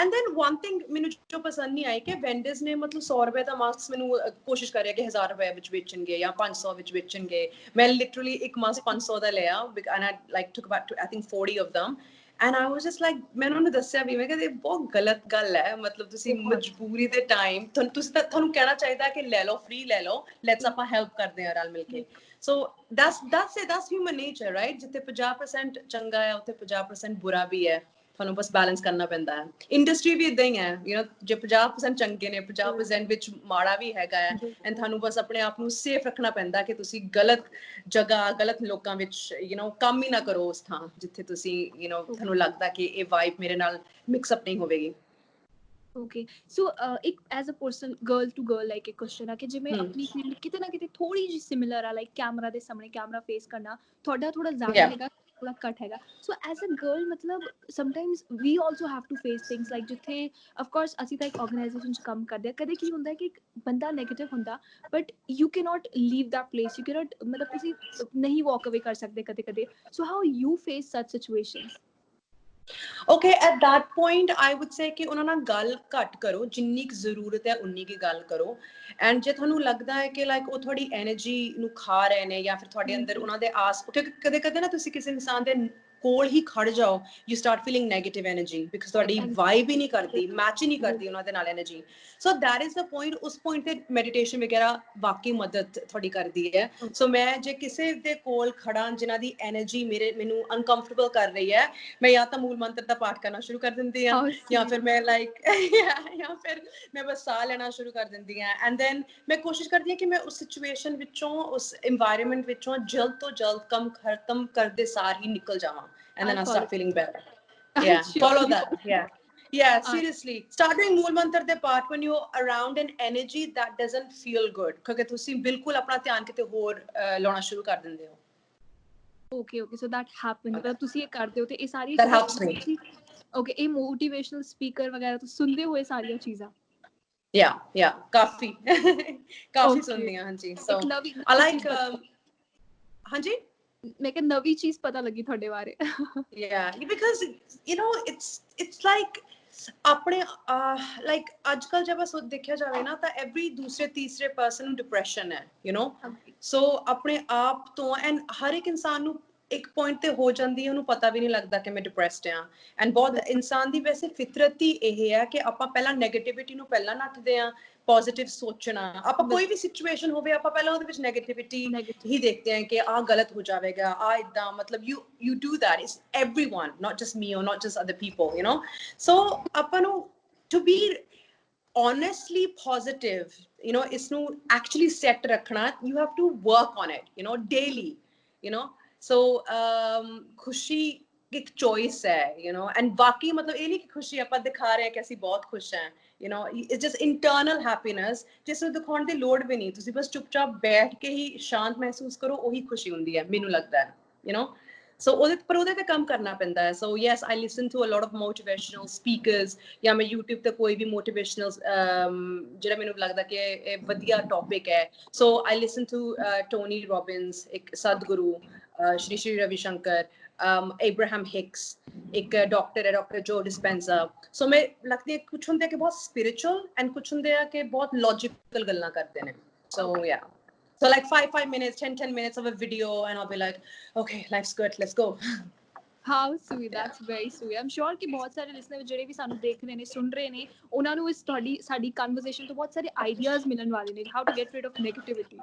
and then one thing ਮੈਨੂੰ ਜੋ ਪਸੰਦ ਨਹੀਂ ਆਈ ਕਿ vendors ਨੇ ਮਤਲਬ 100 ਰੁਪਏ ਦਾ ਮਾਸਕ ਮੈਨੂੰ ਕੋਸ਼ਿਸ਼ ਕਰ ਰਿਹਾ ਕਿ 1000 ਰੁਪਏ ਵਿੱਚ ਵੇਚਣਗੇ ਜਾਂ 500 ਵਿੱਚ ਵੇਚਣਗੇ। ਮੈਂ ਲਿਟਰਲੀ ਇੱਕ ਮਾਸਕ 500 ਦਾ ਲਿਆ, and I like took about I think 40 of them, and I was just like, ਮੈਂ ਉਹਨਾਂ ਨੂੰ ਦੱਸਿਆ ਵੀ, ਮੈਂ ਕਹਿੰਦੀ ਬਹੁਤ ਗਲਤ ਗੱਲ ਹੈ, ਮਤਲਬ ਤੁਸੀਂ ਮਜਬੂਰੀ ਦੇ ਟਾਈਮ ਤੁਹਾਨੂੰ ਕਹਿਣਾ ਚਾਹੀਦਾ ਕਿ ਲੈ ਲਓ, ਫ੍ਰੀ ਲੈ ਲਓ, ਲੈਟਸ ਆਪਾਂ ਹੈਲਪ ਕਰਦੇ ਹਾਂ ਰਲ ਮਿਲ ਕੇ। so that's human nature, right? ਜਿੱਥੇ 50% ਚੰਗਾ ਹੈ ਉੱਥੇ 50% ਬੁਰਾ ਵੀ ਹੈ, ਤੁਹਾਨੂੰ ਬਸ ਬੈਲੈਂਸ ਕਰਨਾ ਪੈਂਦਾ ਹੈ। ਇੰਡਸਟਰੀ ਵੀ ਇਦਾਂ ਹੀ ਹੈ, ਯੂ نو, ਜੇ 50% ਚੰਗੇ ਨੇ, 50% ਵਿੱਚ ਮਾੜਾ ਵੀ ਹੈਗਾ ਹੈ, ਐਂਡ ਤੁਹਾਨੂੰ ਬਸ ਆਪਣੇ ਆਪ ਨੂੰ ਸੇਫ ਰੱਖਣਾ ਪੈਂਦਾ ਕਿ ਤੁਸੀਂ ਗਲਤ ਜਗ੍ਹਾ, ਗਲਤ ਲੋਕਾਂ ਵਿੱਚ ਯੂ نو ਕੰਮ ਹੀ ਨਾ ਕਰੋ ਉਸ ਥਾਂ ਜਿੱਥੇ ਤੁਸੀਂ ਯੂ نو ਤੁਹਾਨੂੰ ਲੱਗਦਾ ਕਿ ਇਹ ਵਾਈਬ ਮੇਰੇ ਨਾਲ ਮਿਕਸ ਅਪ ਨਹੀਂ ਹੋਵੇਗੀ। ਓਕੇ, ਸੋ ਇੱਕ as a person, girl to girl like ਇੱਕ ਕੁਐਸਚਨ ਆ ਕਿ ਜਿਵੇਂ ਆਪਣੀ ਫੀਲਡ ਕਿਤੇ ਨਾ ਕਿਤੇ ਥੋੜੀ ਜਿਹੀ ਸਿਮਿਲਰ ਆ, ਲਾਈਕ ਕੈਮਰਾ ਦੇ ਸਾਹਮਣੇ ਕੈਮਰਾ ਫੇਸ ਕਰਨਾ ਤੁਹਾਡਾ ਥੋੜਾ ਜ਼ਿਆਦਾ ਹੈਗਾ, ਥੋੜਾ ਘੱਟ ਹੈਗਾ। ਸੋ ਐਜ਼ ਅ ਗਰਲ ਮਤਲਬ sometimes we also have to face things like ਜਿੱਥੇ ਆਫ ਕੋਰਸ ਅਸੀਂ ਤਾਂ ਇੱਕ ਆਰਗੇਨਾਈਜੇਸ਼ਨ 'ਚ ਕੰਮ ਕਰਦੇ ਹਾਂ, ਕਦੇ ਕੀ ਹੁੰਦਾ ਹੈ ਕਿ ਇੱਕ ਬੰਦਾ ਨੈਗੇਟਿਵ ਹੁੰਦਾ but you can not leave that place, you cannot ਮਤਲਬ ਤੁਸੀਂ ਨਹੀਂ walk away ਕਰ ਸਕਦੇ ਕਦੇ ਕਦੇ। So how you face such situations? Okay, at that point I would say ਕਿ ਉਹਨਾਂ ਨਾਲ ਗੱਲ ਘੱਟ ਕਰੋ, ਜਿੰਨੀ ਕੁ ਜ਼ਰੂਰਤ ਹੈ ਉਨੀ ਕੀ ਗੱਲ ਕਰੋ। ਐਂਡ ਜੇ ਤੁਹਾਨੂੰ ਲੱਗਦਾ ਹੈ ਕਿ ਲਾਈਕ ਉਹ ਤੁਹਾਡੀ ਐਨਰਜੀ ਨੂੰ ਖਾ ਰਹੇ ਨੇ ਜਾਂ ਫਿਰ ਤੁਹਾਡੇ ਅੰਦਰ ਉਹਨਾਂ ਦੇ ਆਸ, ਕਿਉਂਕਿ ਕਦੇ ਕਦੇ ਨਾ ਤੁਸੀਂ ਕਿਸੇ ਇਨਸਾਨ ਦੇ ਕੋਲ ਹੀ ਖੜ ਜਾਓ, you start feeling negative energy because ਤੁਹਾਡੀ ਵਾਈਬ ਹੀ ਨਹੀਂ ਕਰਦੀ, ਮੈਚ ਹੀ ਨਹੀਂ ਕਰਦੀ ਉਹਨਾਂ ਦੇ ਨਾਲ energy. So that is the point. ਉਸ ਪੁਆਇੰਟ ਤੇ ਮੈਡੀਟੇਸ਼ਨ ਵਗੈਰਾ ਵਾਕਈ ਮਦਦ ਤੁਹਾਡੀ ਕਰਦੀ ਹੈ। ਸੋ ਮੈਂ ਜੇ ਕਿਸੇ ਦੇ ਕੋਲ ਖੜਾ ਜਿਨ੍ਹਾਂ ਦੀ ਐਨਰਜੀ ਮੈਨੂੰ ਅਨਕੰਫਰਟੇਬਲ ਕਰ ਰਹੀ ਹੈ, ਮੈਂ ਜਾਂ ਤਾਂ ਮੂਲ ਮੰਤਰ ਦਾ ਪਾਠ ਕਰਨਾ ਸ਼ੁਰੂ ਕਰ ਦਿੰਦੀ ਹਾਂ, ਜਾਂ ਫਿਰ ਮੈਂ ਲਾਈਕ ਜਾਂ ਫਿਰ ਮੈਂ ਬਸ ਸਾਹ ਲੈਣਾ ਸ਼ੁਰੂ ਕਰ ਦਿੰਦੀ ਹਾਂ। ਐਂਡ ਦੈਨ ਮੈਂ ਕੋਸ਼ਿਸ਼ ਕਰਦੀ ਹਾਂ ਕਿ ਮੈਂ ਉਸ ਸਿਚੁਏਸ਼ਨ ਵਿੱਚੋਂ, ਉਸ এনवायरमेंट ਵਿੱਚੋਂ ਜਲਦ ਤੋਂ ਜਲਦ ਕੰਮ ਖਤਮ ਕਰਦੇ ਸਾਰ ਹੀ ਨਿਕਲ ਜਾਵਾਂ। And then I'll start feeling better. Yeah, follow that. Yeah, seriously. Start doing Mool Mantra de part when you're around an energy that doesn't feel good. ਕਿਉਂਕਿ ਤੁਸੀਂ ਬਿਲਕੁਲ ਆਪਣਾ ਧਿਆਨ ਕਿਤੇ ਹੋਰ ਲਾਉਣਾ ਸ਼ੁਰੂ ਕਰ ਦਿੰਦੇ ਹੋ। Okay, so that happened. ਮਤਲਬ ਤੁਸੀਂ ਇਹ ਕਰਦੇ ਹੋ ਤੇ ਇਹ ਸਾਰੀ That helps me. Okay, ਇਹ ਮੋਟੀਵੇਸ਼ਨਲ ਸਪੀਕਰ ਵਗੈਰਾ ਤੋਂ ਸੁਣਦੇ ਹੋਏ ਸਾਰੀਆਂ ਚੀਜ਼ਾਂ? Yeah, ਕਾਫੀ ਕਾਫੀ ਸੁਣਦੀ ਹਾਂ। ਹਾਂਜੀ, so I like ਹਾਂਜੀ ਮੈਂ ਕਿਹਾ ਨਵੀਂ ਚੀਜ਼ ਪਤਾ ਲੱਗੀ ਤੁਹਾਡੇ ਬਾਰੇ। Yeah, because you know it's like ਆਪਣੇ ਲਾਈਕ ਅੱਜ ਕੱਲ ਜਦ ਬਸ ਦੇਖਿਆ ਜਾਵੇ ਨਾ ਤਾਂ ਐਵਰੀ ਦੂਸਰੇ ਤੀਸਰੇ ਪਰਸਨ ਨੂੰ ਡਿਪਰੈਸ਼ਨ ਹੈ, ਯੂ نو। ਸੋ ਆਪਣੇ ਆਪ ਤੋਂ ਐਂਡ ਹਰ ਇੱਕ ਇਨਸਾਨ ਨੂੰ ਇੱਕ ਪੁਆਇੰਟ ਤੇ ਹੋ ਜਾਂਦੀ ਹੈ, ਉਹਨੂੰ ਪਤਾ ਵੀ ਨਹੀਂ ਲੱਗਦਾ ਕਿ ਮੈਂ ਡਿਪਰੈਸਡ ਹਾਂ। ਐਂਡ ਬਹੁਤ ਇਨਸਾਨ ਦੀ ਵੈਸੇ ਫਿਤਰਤ ਹੀ ਇਹ ਹੈ ਕਿ ਆਪਾਂ ਪਹਿਲਾਂ ਨੈਗੇਟਿਵਿਟੀ ਨੂੰ ਪਹਿਲਾਂ ਨੱਠਦੇ ਹਾਂ, ਪੋਜ਼ਿਟਿਵ ਸੋਚਣਾ। ਆਪਾਂ ਕੋਈ ਵੀ ਸਿਚੁਏਸ਼ਨ ਹੋਵੇ ਆਪਾਂ ਪਹਿਲਾਂ ਉਹਦੇ ਵਿੱਚ ਨੈਗੇਟਿਵਿਟੀ ਹੀ ਦੇਖਦੇ ਹਾਂ ਕਿ ਆਹ ਗਲਤ ਹੋ ਜਾਵੇਗਾ, ਆਹ ਇਦਾਂ, ਮਤਲਬ you do that. It's everyone, not just me or not just other people, you know. So ਆਪਾਂ ਨੂੰ to be honestly positive, you know, isnu actually set rakhna, you have to work on it, you know, daily, you know। so khushi एक choice है, you know। and बाकी मतलब ये नहीं कि खुशी ਆਪਾਂ ਦਿਖਾ ਰਹੇ ਹਾਂ ਕਿ ਅਸੀਂ ਬਹੁਤ ਖੁਸ਼ ਹਾਂ, you know, it's just internal happiness ਜਿਸ ਨੂੰ ਦਿਖਾਉਣ ਦੀ ਲੋੜ ਵੀ ਨਹੀਂ। ਤੁਸੀਂ ਬਸ ਚੁੱਪਚਾਪ ਬੈਠ ਕੇ ਹੀ ਸ਼ਾਂਤ ਮਹਿਸੂਸ ਕਰੋ, ਉਹੀ ਖੁਸ਼ੀ ਹੁੰਦੀ ਹੈ, ਮੈਨੂੰ ਲੱਗਦਾ ਹੈ, you know। so ਉਹਦੇ ਤੇ ਕੰਮ ਕਰਨਾ ਪੈਂਦਾ ਹੈ। so yes, I listen to a lot of motivational speakers, ਜਾਂ ਮੈਂ YouTube ਤੇ ਕੋਈ ਵੀ motivational ਜਿਹੜਾ ਮੈਨੂੰ ਲੱਗਦਾ ਕਿ ਇਹ ਵਧੀਆ ਟੌਪਿਕ ਹੈ, so I listen to Tony Robbins, ਇੱਕ ਸਤਿਗੁਰੂ, ਸ਼੍ਰੀ ਸ਼੍ਰੀ ਰਵੀ ਸ਼ੰਕਰ, Abraham Hicks, ਇੱਕ ਡਾਕਟਰ ਹੈ ਡਾਕਟਰ ਜੋ ਡਿਸਪੈਂਸਾ। ਸੋ ਮੈਂ ਲੱਗਦੀ ਹੈ ਕੁਛ ਹੁੰਦੇ ਕਿ ਬਹੁਤ ਸਪਿਰਿਚੁਅਲ ਐਂਡ ਕੁਛ ਹੁੰਦੇ ਆ ਕਿ ਬਹੁਤ ਲੌਜੀਕਲ ਗੱਲਾਂ ਕਰਦੇ ਨੇ। so yeah, so like 5 minutes 10 minutes of a video and I'll be like, okay, life's good, let's go। How sweet, that's very sweet। I'm sure ਕਿ ਬਹੁਤ ਸਾਰੇ ਲਿਸਨਰ ਜਿਹੜੇ ਵੀ ਸਾਨੂੰ ਦੇਖ ਰਹੇ ਨੇ, ਸੁਣ ਰਹੇ ਨੇ, ਉਹਨਾਂ ਨੂੰ ਇਸ ਸਾਡੀ ਕਨਵਰਸੇਸ਼ਨ ਤੋਂ ਬਹੁਤ ਸਾਰੇ ਆਈਡੀਆਜ਼ ਮਿਲਣ ਵਾਲੇ ਨੇ, how to get rid of negativity।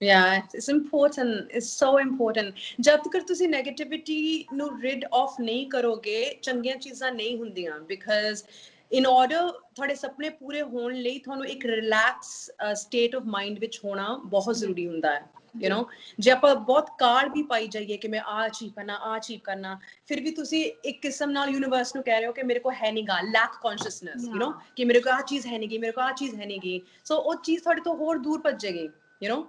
Yeah, it's important, it's so important। ਜਦ ਤੱਕ ਤੁਸੀਂ ਨੈਗੇਟਿਵਿਟੀ ਨੂੰ ਰਿਡ ਆਫ ਨਹੀਂ ਕਰੋਗੇ, ਚੰਗੀਆਂ ਚੀਜ਼ਾਂ ਨਹੀਂ ਹੁੰਦੀਆਂ। ਬਿਕਾਜ਼ in order ਤੁਹਾਡੇ ਸੁਪਨੇ ਪੂਰੇ ਹੋਣ ਲਈ ਤੁਹਾਨੂੰ ਇੱਕ ਰਿਲੈਕਸ ਸਟੇਟ ਆਫ ਮਾਈਂਡ ਵਿੱਚ ਹੋਣਾ ਬਹੁਤ ਜ਼ਰੂਰੀ ਹੁੰਦਾ ਹੈ, ਯੂ نو। ਜੇ ਆਪਾਂ ਬਹੁਤ ਕਾਰਡ ਵੀ ਪਾਈ ਜਾਈਏ ਕਿ ਮੈਂ ਆਹ ਅਚੀਵ ਕਰਨਾ, ਆਹ ਅਚੀਵ ਕਰਨਾ, ਫਿਰ ਵੀ ਤੁਸੀਂ ਇੱਕ ਕਿਸਮ ਨਾਲ ਯੂਨੀਵਰਸ ਨੂੰ ਕਹਿ ਰਹੇ ਹੋ ਕਿ ਮੇਰੇ ਕੋਲ ਹੈ ਨਹੀਂ ਗਾ, ਲੈਕ ਕੌਨਸ਼ੀਅਸਨੈਸ, ਯੂ نو, ਕਿ ਮੇਰੇ ਕੋਲ ਆਹ ਚੀਜ਼ ਹੈ ਨਹੀਂ ਗੀ, ਮੇਰੇ ਕੋਲ ਆਹ ਚੀਜ਼ ਹੈ ਨਹੀਂ ਗੀ। ਸੋ ਉਹ ਚੀਜ਼ ਤੁਹਾਡੇ ਤੋਂ ਹੋਰ ਦੂਰ ਭੱਜੇਗੀ, you know।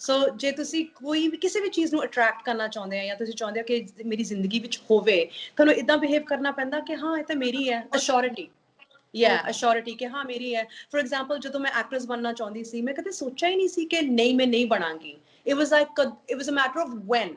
so ਜੇ ਤੁਸੀਂ ਕੋਈ ਵੀ ਕਿਸੇ ਵੀ ਚੀਜ਼ ਨੂੰ ਅਟਰੈਕਟ ਕਰਨਾ ਚਾਹੁੰਦੇ ਆ ਜਾਂ ਤੁਸੀਂ ਚਾਹੁੰਦੇ ਹੋ ਕਿ ਮੇਰੀ ਜ਼ਿੰਦਗੀ ਵਿੱਚ ਹੋਵੇ, ਤੁਹਾਨੂੰ ਇਦਾਂ ਬਿਹੇਵ ਕਰਨਾ ਪੈਂਦਾ ਕਿ ਹਾਂ ਇਹ ਤਾਂ ਮੇਰੀ ਹੈ, ਅਸ਼ੋਰਿਟੀ। ਅਸ਼ੋਰਿਟੀ ਕਿ ਹਾਂ ਮੇਰੀ ਹੈ। ਫੋਰ ਐਗਜ਼ਾਮਪਲ ਜਦੋਂ ਮੈਂ ਐਕਟਰੈਸ ਬਣਨਾ ਚਾਹੁੰਦੀ ਸੀ, ਮੈਂ ਕਦੇ ਸੋਚਿਆ ਹੀ ਨਹੀਂ ਸੀ ਕਿ ਨਹੀਂ ਮੈਂ ਨਹੀਂ ਬਣਾਂਗੀ। It was a matter of when.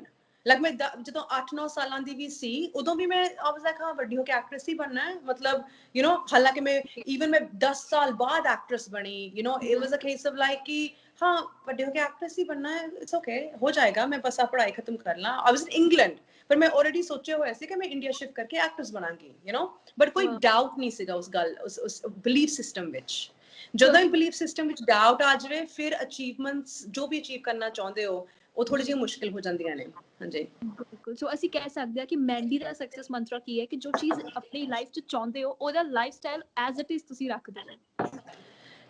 Like ਮੈਂ ਜਦੋਂ 8-9 ਸਾਲਾਂ ਦੀ ਵੀ ਸੀ, ਉਦੋਂ ਵੀ ਮੈਂ ਵਾਸ ਲਾਈਕ ਹਾਂ ਵੱਡੀ ਹੋ ਕੇ ਐਕਟਰੈਸ ਹੀ ਬਣਨਾ ਹੈ, ਮਤਲਬ ਯੂ نو। ਹਾਲਾਂਕਿ ਮੈਂ ਮੈਂ 10 ਸਾਲ ਬਾਅਦ ਐਕਟਰੈਸ ਬਣੀ, you know. It was a case of like ਕਿ ਹਾਂ ਵੱਡੇ ਹੋ ਕੇ ਐਕਟਰੈਸ ਹੀ ਬਣਨਾ ਹੈ, ਇਟਸ ਓਕੇ, ਹੋ ਜਾਏਗਾ, ਮੈਂ ਬਸ ਆ ਪੜ੍ਹਾਈ ਖਤਮ ਕਰ ਲਾਂ। ਆਈ ਵਾਸ ਇਨ ਇੰਗਲੈਂਡ, ਪਰ ਮੈਂ ਆਲਰੇਡੀ ਸੋਚਿਆ ਹੋਇਆ ਸੀ ਕਿ ਮੈਂ ਇੰਡੀਆ ਸ਼ਿਫਟ ਕਰਕੇ ਐਕਟਰੈਸ ਬਣਾਂਗੀ, ਯੂ نو। ਬਟ ਕੋਈ ਡਾਊਟ ਨਹੀਂ ਸੀਗਾ ਉਸ ਗੱਲ, ਉਸ ਬਿਲੀਫ ਸਿਸਟਮ ਵਿੱਚ। ਜਦੋਂ ਹੀ ਬਿਲੀਫ ਸਿਸਟਮ ਵਿੱਚ ਡਾਊਟ ਆ ਜਾਵੇ, ਫਿਰ ਅਚੀਵਮੈਂਟਸ ਜੋ ਵੀ ਅਚੀਵ ਕਰਨਾ ਚਾਹੁੰਦੇ ਹੋ ਉਹ ਥੋੜੀ ਜਿਹੀ ਮੁਸ਼ਕਿਲ ਹੋ ਜਾਂਦੀਆਂ ਨੇ। ਹਾਂਜੀ, ਬਿਲਕੁਲ। ਸੋ ਅਸੀਂ ਕਹਿ ਸਕਦੇ ਹਾਂ ਕਿ ਮੈਂਡੀ ਦਾ ਸਕਸੈਸ ਮੰਤਰਾ ਕੀ ਹੈ ਕਿ ਜੋ ਚੀਜ਼ ਆਪਣੀ ਲਾਈਫ 'ਚ ਚਾਹੁੰਦੇ ਹੋ, ਉਹਦਾ life style as it is ਤੁਸੀਂ ਰੱਖ ਦਿਓ।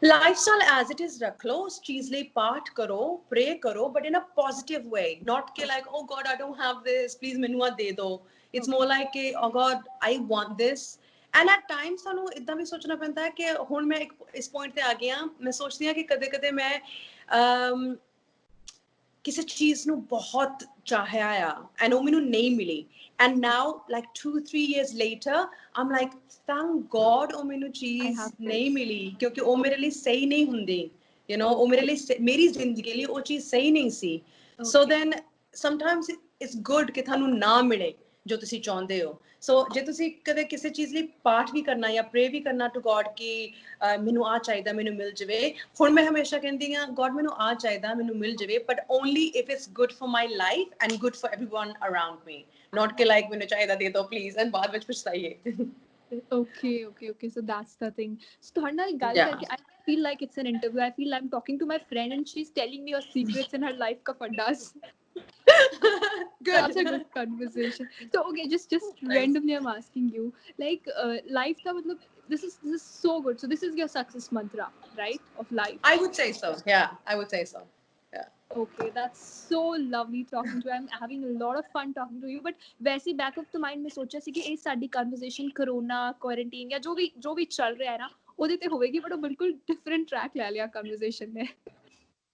ਲਾਈਫਸਟਾਈਲ ਐਜ਼ ਇਟ ਇਜ਼ ਰੱਖ ਲਓ, ਉਸ ਚੀਜ਼ ਲਈ ਪਾਠ ਕਰੋ, ਪ੍ਰੇ ਕਰੋ, but in a positive way, not ਕਿ like oh God I don't have this, please ਮੈਨੂੰ ਆ ਦੇ ਦਿਓ। ਇਟਸ ਮੋਰ ਲਾਈਕ ਕਿ oh God I want this. And at time ਸਾਨੂੰ ਇੱਦਾਂ ਵੀ ਸੋਚਣਾ ਪੈਂਦਾ ਹੈ ਕਿ ਹੁਣ ਮੈਂ ਇਸ ਪੁਆਇੰਟ ਤੇ ਆ ਗਈ ਹਾਂ, ਮੈਂ ਸੋਚਦੀ ਹਾਂ ਕਿ ਕਦੇ ਕਦੇ ਮੈਂ ਕਿਸੇ ਚੀਜ਼ ਨੂੰ ਬਹੁਤ ਚਾਹਿਆ ਆ and ਉਹ ਮੈਨੂੰ ਨਹੀਂ ਮਿਲੀ and now like 2-3 years later I'm like thank God ਉਹ ਮੈਨੂੰ ਚੀਜ਼ ਨਹੀਂ ਮਿਲੀ ਕਿਉਂਕਿ ਉਹ ਮੇਰੇ ਲਈ ਸਹੀ ਨਹੀਂ ਹੁੰਦੀ you know ਉਹ ਮੇਰੇ ਲਈ ਮੇਰੀ ਜ਼ਿੰਦਗੀ ਲਈ ਉਹ ਚੀਜ਼ ਸਹੀ ਨਹੀਂ ਸੀ so then sometimes it's good ਕਿ ਤੁਹਾਨੂੰ ਨਾ ਮਿਲੇ ਜੋ ਤੁਸੀਂ ਚਾਹੁੰਦੇ ਹੋ ਸੋ ਜੇ ਤੁਸੀਂ ਕਦੇ ਕਿਸੇ ਚੀਜ਼ ਲਈ ਪਾਠ ਵੀ ਕਰਨਾ ਜਾਂ ਪ੍ਰੇ ਵੀ ਕਰਨਾ ਟੂ ਗੋਡ ਕਿ ਮੈਨੂੰ ਆ ਚਾਹੀਦਾ ਮੈਨੂੰ ਮਿਲ ਜਾਵੇ ਹੁਣ ਮੈਂ ਹਮੇਸ਼ਾ ਕਹਿੰਦੀ ਹਾਂ ਗੋਡ ਮੈਨੂੰ ਆ ਚਾਹੀਦਾ ਮੈਨੂੰ ਮਿਲ ਜਾਵੇ but only if it's good for my life and good for everyone around me not ਕਿ like ਮੈਨੂੰ ਚਾਹੀਦਾ ਦੇ ਦਿਓ ਪਲੀਜ਼ ਐਂਡ ਬਾਅਦ ਵਿੱਚ ਪਛਤਾਈਏ okay, so that's the thing. So ਤੁਹਾਡੇ ਨਾਲ ਗੱਲ ਕਰਕੇ I feel like it's an interview. I feel I'm talking to my friend and she's telling me her secrets in her life ka faddas. Good. That's a good conversation. So okay, just randomly I'm asking you, like life ka matlab this is so good. So this is your success mantra, right? Of life. I would say so. Yeah, I would say so. Yeah. Okay, that's so lovely talking to you. I'm having a lot of fun talking to you. But वैसे back of the mind में सोचा सी कि ये साडी conversation corona, quarantine या जो भी चल रहा है ना ਉਹਦੇ ਤੇ ਹੋਵੇਗੀ but ਉਹ ਬਿਲਕੁਲ different track ਲੈ ਲਿਆ conversation ਨੇ.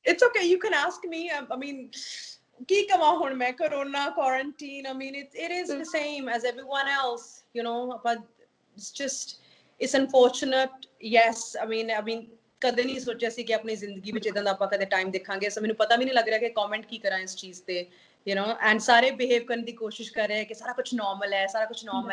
It's okay. You can ask me. I mean, ਕੀ ਕਵਾਂ ਹੁਣ ਮੈਂ corona, quarantine. I mean, it is the same as everyone else, you know. But it's unfortunate. Yes, I mean. ਕਦੇ ਨਹੀਂ ਸੋਚਿਆ ਸੀ ਕਿ ਆਪਣੀ ਜ਼ਿੰਦਗੀ ਵਿੱਚ ਇਦਾਂ ਦਾ ਆਪਾਂ ਕਦੇ ਟਾਈਮ ਦੇਖਾਂਗੇ ਸੋ ਮੈਨੂੰ ਪਤਾ ਵੀ ਨਹੀਂ ਲੱਗ ਰਿਹਾ ਕਿ ਕਮੈਂਟ ਕੀ ਕਰਾਂ ਇਸ ਚੀਜ਼ ਤੇ you know and ਸਾਰੇ ਬਿਹੇਵ ਕਰਨ ਦੀ ਕੋਸ਼ਿਸ਼ ਕਰ ਰਹੇ ਕਿ ਸਾਰਾ ਕੁਝ ਨਾਰਮਲ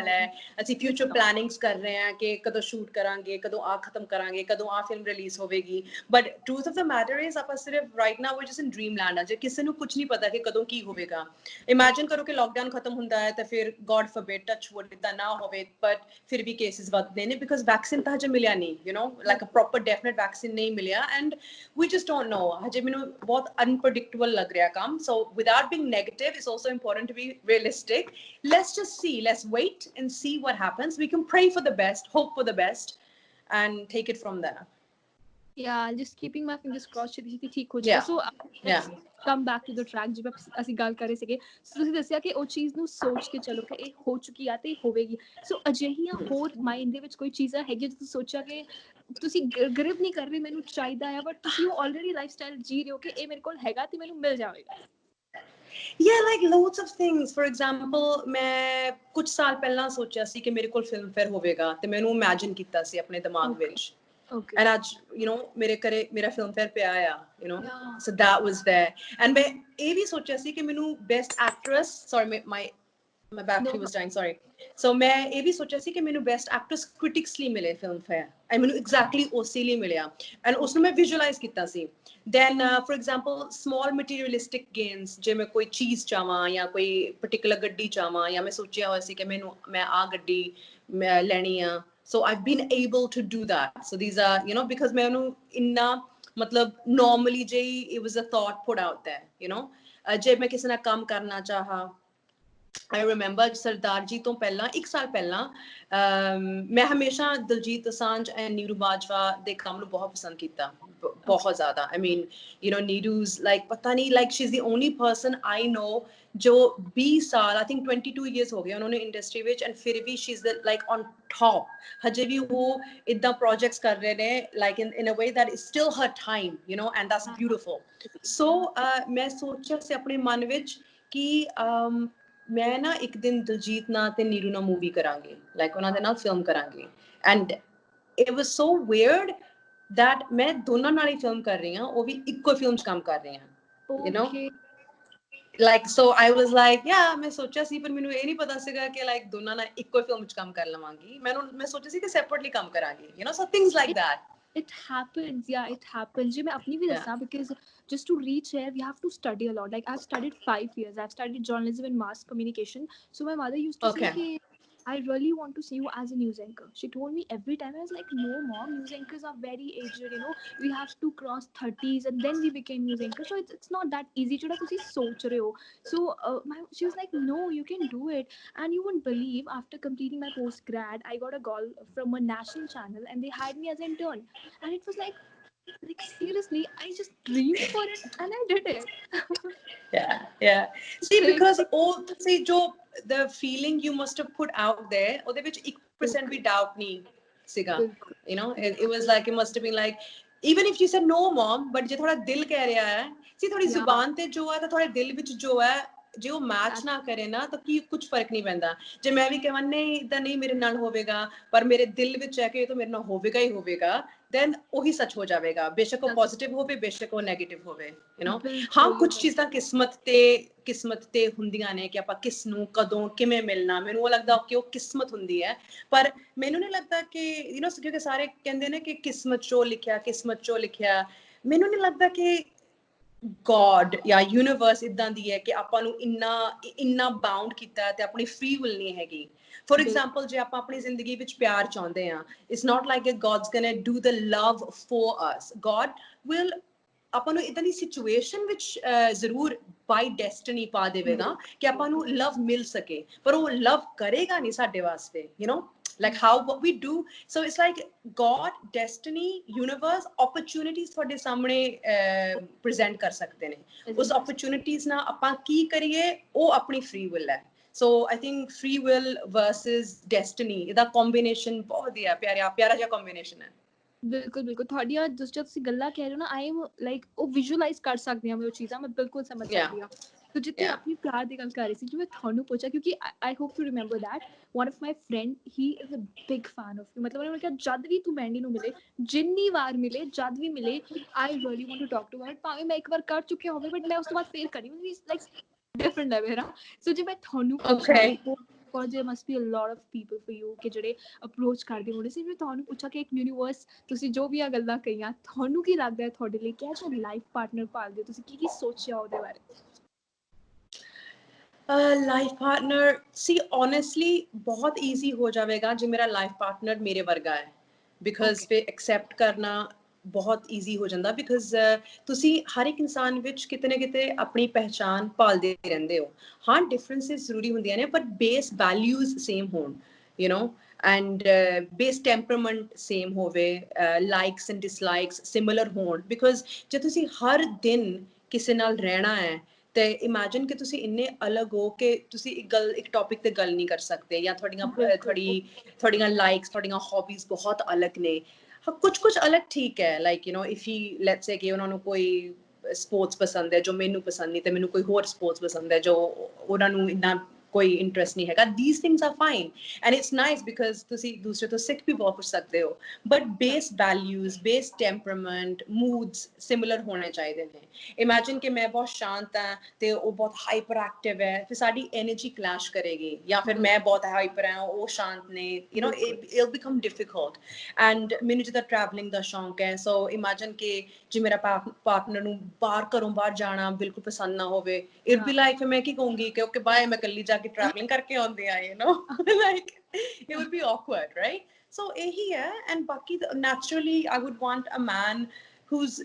ਹੈ ਅਸੀਂ ਫਿਊਚਰ ਪਲੈਨਿੰਗਸ ਕਰ ਰਹੇ ਹਾਂ ਕਿ ਕਦੋਂ ਸ਼ੂਟ ਕਰਾਂਗੇ ਕਦੋਂ ਆ ਖਤਮ ਕਰਾਂਗੇ ਕਦੋਂ ਆ ਫਿਲਮ ਰਿਲੀਜ਼ ਹੋਵੇਗੀ but truth of the matter is ਆਪਾਂ ਸਿਰਫ right now we just in dream land ਆ ਜੇ ਕਿਸੇ ਨੂੰ ਕੁਝ ਨਹੀਂ ਪਤਾ ਕਿ ਕਦੋਂ ਕੀ ਹੋਵੇਗਾ ਇਮੇਜਿਨ ਕਰੋ ਕਿ ਲਾਕਡਾਊਨ ਖਤਮ ਹੁੰਦਾ ਹੈ ਤਾਂ ਫਿਰ ਗੋਡ ਫੋਰਬਿਡ ਟੱਚ ਵੁੱਡ ਇਦਾਂ ਨਾ ਹੋਵੇ ਬਟ ਫਿਰ ਵੀ ਕੇਸਿਸ ਵੱਧਦੇ ਨੇ ਬਿਕਾਜ਼ ਵੈਕਸੀਨ ਤਾਂ ਹਜੇ ਮਿਲਿਆ ਨਹੀਂ you know like a proper definite vaccine ਨਹੀਂ ਮਿਲਿਆ and we just don't know ਹਜੇ ਮੈਨੂੰ ਬਹੁਤ unpredictable ਲੱਗ ਰਿਹਾ ਕੰਮ so without being negative it's also important to be realistic let's just see let's wait and see what happens we can pray for the best hope for the best and take it from there yeah just keeping my fingers crossed ਕਿ ਠੀਕ ਹੋ ਜਾਏ so let's come back to the track ਜਿਵੇਂ ਅਸੀਂ ਗੱਲ ਕਰ ਰਹੇ ਸੀਗੇ ਸੋ ਤੁਸੀਂ ਦੱਸਿਆ ਕਿ ਉਹ ਚੀਜ਼ ਨੂੰ ਸੋਚ ਕੇ ਚਲੋ ਕਿ ਇਹ ਹੋ ਚੁੱਕੀ ਆ ਤੇ ਇਹ ਹੋਵੇਗੀ ਸੋ ਅਜਿਹੀਆਂ ਹੋਰ ਮਾਈਂਡ ਦੇ ਵਿੱਚ ਕੋਈ ਚੀਜ਼ਾਂ ਹੈਗੀਆਂ ਜੋ ਤੁਸੀਂ ਸੋਚਿਆ ਕਿ ਤੁਸੀਂ ਗ੍ਰਿਪ ਨਹੀਂ ਕਰ ਰਹੇ ਮੈਨੂੰ ਚਾਹੀਦਾ ਆ ਬਟ ਤੁਸੀਂ ਉਹ ਆਲਰੇਡੀ ਲਾਈਫਸਟਾਈਲ ਜੀ ਰਹੇ ਹੋ ਕਿ ਇਹ ਮੇਰੇ ਕੋਲ ਹੈਗਾ ਤੇ ਮੈਨੂੰ ਮਿਲ ਜਾਵੇਗਾ Yeah, like loads of things. For example, ਮੈਂ ਕੁਝ ਸਾਲ ਪਹਿਲਾਂ ਸੋਚਿਆ ਸੀ ਕਿ ਮੇਰੇ ਕੋਲ ਫਿਲਮ ਫੇਅਰ ਹੋਵੇਗਾ ਤੇ ਮੈਨੂੰ ਇਮੇਜਿਨ ਕੀਤਾ ਸੀ ਆਪਣੇ ਦਿਮਾਗ ਵਿੱਚ okay and ਅੱਜ you know ਮੇਰੇ ਘਰੇ ਮੇਰਾ ਫਿਲਮ ਫੇਅਰ ਪਿਆ ਆ you know so that was there and ਮੈਂ ਇਹ ਵੀ ਸੋਚਿਆ ਸੀ ਕਿ ਮੈਨੂੰ best actress sorry my battery was dying sorry so ਮੈਂ ਇਹ ਵੀ ਸੋਚਿਆ ਸੀ ਕਿ ਮੈਨੂੰ best actress critics ਲਈ ਮਿਲੇ ਫਿਲਮ ਫੇਅਰ and ਮੈਨੂੰ exactly ਉਸੇ ਲਈ ਮਿਲਿਆ and ਉਸ ਨੂੰ ਮੈਂ ਵਿਜ਼ੂਅਲਾਈਜ਼ ਕੀਤਾ ਸੀ then for example small materialistic gains ਜੇ ਮੈਂ ਕੋਈ ਚੀਜ਼ ਚਾਹਾਂ ਜਾਂ ਕੋਈ particular ਗੱਡੀ ਚਾਹਾਂ ਜਾਂ ਮੈਂ ਸੋਚਿਆ ਹੋਇਆ ਸੀ ਕਿ ਮੈਂ ਆ ਗੱਡੀ ਲੈਣੀ ਆ so I've been able to do that so these are you know because ਮੈਂ ਉਹਨੂੰ ਇੰਨਾ ਮਤਲਬ normally ਜੇ it was a thought put out there you know ਜੇ ਮੈਂ ਕਿਸੇ ਨਾਲ ਕੰਮ ਕਰਨਾ ਚਾਹਾਂ I remember ਸਰਦਾਰ ਜੀ ਤੋਂ ਪਹਿਲਾਂ 1 ਸਾਲ ਪਹਿਲਾਂ ਮੈਂ ਹਮੇਸ਼ਾ ਦਿਲਜੀਤ ਦੋਸਾਂਝ and ਨੀਰੂ ਬਾਜਵਾ ਦੇ ਕੰਮ ਨੂੰ ਬਹੁਤ ਪਸੰਦ ਕੀਤਾ ਬਹੁਤ ਜ਼ਿਆਦਾ I mean you know Neeru's like ਪਤਾ ਨਹੀਂ like she's the only person I know ਜੋ 20 ਸਾਲ I think 22 years ਹੋ ਗਏ ਉਹਨਾਂ ਨੇ ਇੰਡਸਟਰੀ ਵਿੱਚ and ਫਿਰ ਵੀ she's the like on top ਹਜੇ ਵੀ ਉਹ ਇਦਾਂ ਪ੍ਰੋਜੈਕਟਸ ਕਰ ਰਹੇ ਨੇ like in a way that is still her time you know and that's beautiful so ਮੈਂ ਸੋਚਿਆ ਸੀ ਆਪਣੇ ਮਨ ਵਿੱਚ ਕਿ ਮੈਂ ਨਾ ਇੱਕ ਦਿਨ ਦਿਲਜੀਤ ਨਾਲ ਤੇ ਨੀਰੂ ਨਾਲ ਮੂਵੀ ਕਰਾਂਗੇ ਲਾਈਕ ਉਹਨਾਂ ਦੇ ਨਾਲ ਫਿਲਮ ਕਰਾਂਗੇ and it was so weird that ਮੈਂ ਦੋਨਾਂ ਨਾਲ ਹੀ ਫਿਲਮ ਕਰ ਰਹੀ ਹਾਂ ਉਹ ਵੀ ਇੱਕੋ ਫਿਲਮ 'ਚ ਕੰਮ ਕਰ ਰਹੇ ਹਾਂ you know like so I was like yeah ਮੈਂ ਸੋਚਿਆ ਸੀ ਪਰ ਮੈਨੂੰ ਇਹ ਨਹੀਂ ਪਤਾ ਸੀਗਾ ਕਿ like ਦੋਨਾਂ ਨਾਲ ਇੱਕੋ ਫਿਲਮ 'ਚ ਕੰਮ ਕਰ ਲਵਾਂਗੀ ਮੈਂ ਸੋਚਿਆ ਸੀ ਕਿ separately ਕੰਮ ਕਰਾਂਗੇ you know so things like that it happens it happens मैं अपनी भी दसा because just to reach here we have to study a lot like I've studied 5 years I've studied journalism and mass communication so my mother used to say कि I really want to see you as a news anchor. She told me every time. I was like, no, mom, news anchors are very aged. You know, we have to cross 30s and then we became news anchors. So it's not that easy. So she was like, no, you can do it. And you wouldn't believe, after completing my post-grad, I got a call from a national channel and they hired me as an intern. And it was like seriously, I just dreamed for it and I did it. yeah see because all see jo the feeling you must have put out there ਉਹਦੇ ਵਿੱਚ 1% ਵੀ doubt ਨਹੀਂ ਸੀਗਾ you know it was like it must have been like even if you said no mom, but ਜੇ ਤੁਹਾਡਾ ਦਿਲ ਕਹਿ ਰਿਹਾ ਹੈ, see ਤੁਹਾਡੀ Yeah. ਜ਼ੁਬਾਨ ਤੇ ਜੋ ਹੈ ਤਾਂ ਤੁਹਾਡੇ ਦਿਲ ਵਿੱਚ ਜੋ ਹੈ, ਜੇ ਉਹ ਮੈਚ ਨਾ ਕਰੇ ਨਾ ਤਾਂ ਕੀ ਕੁਝ ਫਰਕ ਨਹੀਂ ਪੈਂਦਾ। ਜੇ ਮੈਂ ਵੀ ਕਹਾਂ ਨਹੀਂ ਇਦਾਂ ਨਹੀਂ ਮੇਰੇ ਨਾਲ ਹੋਵੇਗਾ, ਪਰ ਮੇਰੇ ਦਿਲ ਵਿੱਚ ਹੈ ਕਿ ਇਹ ਤਾਂ ਮੇਰੇ ਨਾਲ ਹੋਵੇਗਾ ਹੀ ਹੋਵੇਗਾ, then ਉਹੀ ਸੱਚ ਹੋ ਜਾਵੇਗਾ, ਬੇਸ਼ੱਕ ਉਹ ਪੋਜ਼ਿਟਿਵ ਹੋਵੇ ਬੇਸ਼ੱਕ ਉਹ ਨੈਗੇਟਿਵ ਹੋਵੇ, you know। ਹਾਂ ਕੁਝ ਚੀਜ਼ਾਂ ਕਿਸਮਤ ਤੇ ਹੁੰਦੀਆਂ ਨੇ ਕਿ ਆਪਾਂ ਕਿਸ ਨੂੰ ਕਦੋਂ ਕਿਵੇਂ ਮਿਲਣਾ, ਮੈਨੂੰ ਉਹ ਲੱਗਦਾ ਕਿ ਉਹ ਕਿਸਮਤ ਹੁੰਦੀ ਹੈ, ਪਰ ਮੈਨੂੰ ਨਹੀਂ ਲੱਗਦਾ ਕਿ ਯੂ نو ਕਿਉਂਕਿ ਸਾਰੇ ਕਹਿੰਦੇ ਨੇ ਕਿ ਕਿਸਮਤ ਚੋਂ ਲਿਖਿਆ, ਮੈਨੂੰ ਨਹੀਂ ਲੱਗਦਾ ਕਿ God ਜਾਂ ਯੂਨੀਵਰਸ ਇਦਾਂ ਦੀ ਹੈ ਕਿ ਆਪਾਂ ਨੂੰ ਇੰਨਾ ਬਾਉਂਡ ਕੀਤਾ ਤੇ ਆਪਣੀ ਫ੍ਰੀ ਵਿਲ ਨਹੀਂ ਹੈਗੀ। ਫੋਰ ਐਗਜ਼ਾਮਪਲ ਜੇ ਆਪਾਂ ਆਪਣੀ ਜ਼ਿੰਦਗੀ ਵਿੱਚ ਪਿਆਰ ਚਾਹੁੰਦੇ ਹਾਂ, it's not like God's gonna do the love for us. God will ਆਪਾਂ ਨੂੰ ਇਦਾਂ ਦੀ ਸਿਚੁਏਸ਼ਨ ਵਿੱਚ ਜ਼ਰੂਰ ਬਾਈ ਡੈਸਟੀਨੀ ਪਾ ਦੇਵੇਗਾ ਕਿ ਆਪਾਂ ਨੂੰ ਲਵ ਮਿਲ ਸਕੇ, ਪਰ ਉਹ ਲਵ ਕਰੇਗਾ ਨਹੀਂ ਸਾਡੇ ਵਾਸਤੇ, you know like how what we do. So it's like God, destiny, universe, opportunities ਤੁਹਾਡੇ ਸਾਹਮਣੇ present ਕਰ ਸਕਦੇ ਨੇ, ਉਸ opportunities ਨਾਲ ਆਪਾਂ ਕੀ ਕਰੀਏ ਉਹ ਆਪਣੀ free will ਹੈ। So I think free will versus destiny ਇਹਦਾ combination ਬਹੁਤ ਵਧੀਆ ਪਿਆਰਾ ਜਿਹਾ combination ਹੈ। ਬਿਲਕੁਲ ਤੁਹਾਡੀਆਂ ਜੋ ਤੁਸੀਂ ਗੱਲਾਂ ਕਹਿ ਰਹੇ ਹੋ ਨਾ, ਆਈ ਐਮ ਲਾਈਕ ਉਹ ਵਿਜ਼ੂਅਲਾਈਜ਼ ਕਰ ਸਕਦੀ ਹਾਂ ਮੈਂ ਉਹ ਚੀਜ਼ਾਂ, ਮੈਂ ਬਿਲਕੁਲ ਸਮਝ ਸਕਦੀ ਹਾਂ। तो जितने अपनी प्यार की गल कर रही थी, जो मैं थानू पूछा क्योंकि I hope to remember that one of my friend he is a big fan of you, मतलब उन्होंने कहा जद भी तू मैंडी नू मिले, जिन्नी बार मिले, जद भी मिले, I really want to talk to her, भाਵੇਂ मैं एक बार कर चुकी होवे बट मैं उस तो बाद फिर करी लाइक डिफरेंट है मेरा। सो जे मैं थानू पूछा और there must be a lot of people for you ਕਿ ਜਿਹੜੇ ਅਪਰੋਚ ਕਰਦੇ ਹੋਣੇ ਸੀ, ਮੈਂ ਤੁਹਾਨੂੰ ਪੁੱਛਾ ਕਿ ਇੱਕ ਯੂਨੀਵਰਸ ਤੁਸੀਂ ਜੋ ਵੀ ਆ ਗੱਲਾਂ ਕਹੀਆਂ, ਤੁਹਾਨੂੰ ਕੀ ਲੱਗਦਾ ਹੈ ਤੁਹਾਡੇ ਲਈ ਕਿਹੋ ਜਿਹਾ ਲਾਈਫ ਪਾਰਟਨਰ ਭਾਲਦੇ ਹੋ ਤੁਸੀਂ, ਕੀ ਸੋਚਿਆ ਉਹਦੇ ਬਾਰੇ? ਲਾਈਫ ਪਾਰਟਨਰ ਸੀ ਓਨੈਸਟਲੀ ਬਹੁਤ ਈਜ਼ੀ ਹੋ ਜਾਵੇਗਾ ਜੇ ਮੇਰਾ ਲਾਈਫ ਪਾਰਟਨਰ ਮੇਰੇ ਵਰਗਾ ਹੈ, ਬਿਕਾਜ਼ ਫਿਰ ਐਕਸੈਪਟ ਕਰਨਾ ਬਹੁਤ ਈਜ਼ੀ ਹੋ ਜਾਂਦਾ, ਬਿਕਾਜ਼ ਤੁਸੀਂ ਹਰ ਇੱਕ ਇਨਸਾਨ ਵਿੱਚ ਕਿਤੇ ਨਾ ਕਿਤੇ ਆਪਣੀ ਪਹਿਚਾਨ ਭਾਲਦੇ ਰਹਿੰਦੇ ਹੋ। ਹਾਂ ਡਿਫਰੈਂਸਿਸ ਜ਼ਰੂਰੀ ਹੁੰਦੀਆਂ ਨੇ, ਪਰ ਬੇਸ ਵੈਲਿਊਜ਼ ਸੇਮ ਹੋਣ, you know, and base temperament same ਹੋਵੇ, ਲਾਈਕਸ ਐਂਡ ਡਿਸਲਾਈਕਸ ਸਿਮਿਲਰ ਹੋਣ, ਬਿਕਾਜ਼ ਜੇ ਤੁਸੀਂ ਹਰ ਦਿਨ ਕਿਸੇ ਨਾਲ ਰਹਿਣਾ ਹੈ ਤੇ ਇਮੈਜਿਨ ਕਿ ਤੁਸੀਂ ਇੰਨੇ ਅਲੱਗ ਹੋ ਕਿ ਤੁਸੀਂ ਇੱਕ ਟੌਪਿਕ ਤੇ ਗੱਲ ਨਹੀਂ ਕਰ ਸਕਦੇ, ਜਾਂ ਤੁਹਾਡੀਆਂ ਲਾਈਕਸ ਤੁਹਾਡੀਆਂ ਹੌਬੀਜ਼ ਬਹੁਤ ਅਲੱਗ ਨੇ। ਕੁਝ ਅਲੱਗ ਠੀਕ ਹੈ, like you know if he let's ਸੇ ਕਿ ਉਹਨਾਂ ਨੂੰ ਕੋਈ ਸਪੋਰਟਸ ਪਸੰਦ ਹੈ ਜੋ ਮੈਨੂੰ ਪਸੰਦ ਨਹੀਂ, ਤੇ ਮੈਨੂੰ ਕੋਈ ਹੋਰ ਸਪੋਰਟਸ ਪਸੰਦ ਹੈ ਜੋ ਉਹਨਾਂ ਨੂੰ ਇੰਨਾ ਕੋਈ ਇੰਟਰਸਟ ਨਹੀਂ ਹੈਗਾ, these things are fine and it's nice because ਤੁਸੀਂ ਦੂਸਰੇ ਤੋਂ ਸਿੱਖ ਵੀ ਬਹੁਤ ਕੁਝ ਸਕਦੇ ਹੋ, but base values, base temperament, moods similar ਹੋਣੇ ਚਾਹੀਦੇ ਨੇ। ਇਮੈਜਿਨ ਕਿ ਮੈਂ ਬਹੁਤ ਸ਼ਾਂਤ ਹਾਂ ਤੇ ਉਹ ਬਹੁਤ ਹਾਈਪਰ ਐਕਟਿਵ ਹੈ, ਫਿਰ ਸਾਡੀ એનર્ਜੀ ਕਲੈਸ਼ ਕਰੇਗੀ, ਜਾਂ ਫਿਰ ਮੈਂ ਬਹੁਤ ਹਾਈਪਰ ਹਾਂ ਉਹ ਸ਼ਾਂਤ ਨੇ, you know it'll become difficult। and ਮੈਨੂੰ ਜਿੱਦਾਂ ਟਰੈਵਲਿੰਗ ਦਾ ਸ਼ੌਂਕ ਹੈ, ਸੋ ਇਮੈਜਿਨ ਕਿ ਜੇ ਮੇਰਾ ਪਾਰਟਨਰ ਨੂੰ ਘਰੋਂ ਬਾਹਰ ਜਾਣਾ ਬਿਲਕੁਲ ਪਸੰਦ ਨਾ ਹੋਵੇ, it'd be like ਮੈਂ ਕੀ ਕਹੂੰਗੀ ਕਿ ਓਕੇ ਬਾਏ ਮੈਂ ਇਕੱਲੀ ਜਾ ਕੇ traveling ਕਰਕੇ ਆਉਂਦੇ ਆ, you know like it would be awkward, right? So ਇਹੀ ਹੈ। and ਬਾਕੀ naturally I would want a man who's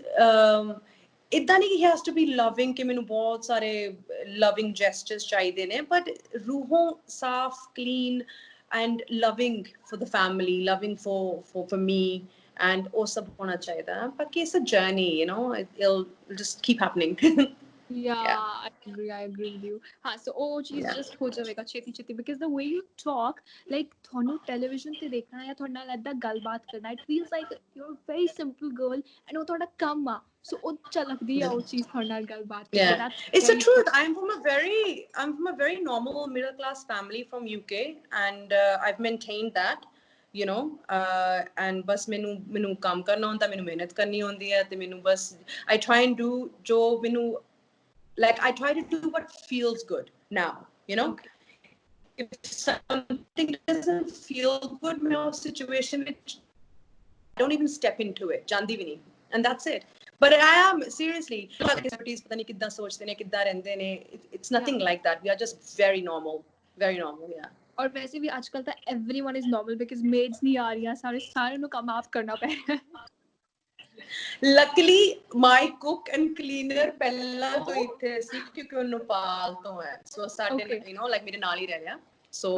ਇੱਦਾਂ ਨਹੀਂ ਕਿ he has to be loving ਕਿ ਮੈਨੂੰ ਬਹੁਤ ਸਾਰੇ loving gestures ਚਾਹੀਦੇ ਨੇ, but ਰੂਹੋਂ ਸਾਫ਼, clean and loving for the family, loving for me, and ਉਹ ਸਭ ਹੋਣਾ ਚਾਹੀਦਾ। ਬਾਕੀ it's a journey, you know, it'll just keep happening। Yeah, I agree with you. हाँ, so वो चीज़ just हो जाएगा छेती because the way you talk, like थोनू television ते देखना या थोड़ा ना ऐसा गलबात करना, it feels like you're a very simple girl and वो थोड़ा कम आ, so वो चलक दी है वो चीज़ थोड़ा ना गलबात करके। Yeah, that's it's the very truth. I'm from a very normal middle class family from UK, and I've maintained that, you know, and बस मैनू काम करना होता, मैनू मेहनत करनी होती है, ते मैनू बस I try and do जो मैनू like I try to do what feels good now, you know। If something doesn't feel good, मैं उस situation में don't even step into it, जानती भी नहीं, and that's it। But I am seriously पता नहीं कितना सोचते ने कितना रहते ने, it's nothing like that, we are just very normal, yeah। और वैसे भी आजकल तो everyone is normal because maids नहीं आ रही हैं, सारे ਨੂੰ ਕੰਮ ਆਪ ਕਰਨਾ ਪੈ ਰਿਹਾ ਹੈ। Luckily my cook and cleaner ਪਹਿਲਾਂ ਤੋਂ ਇੱਥੇ ਸੀ ਕਿਉਂਕਿ ਉਹ ਨੇਪਾਲ ਤੋਂ ਹੈ, so ਸਾਡੇ you know like ਮੇਰੇ ਨਾਲ ਹੀ ਰਹਿ ਰਿਹਾ, so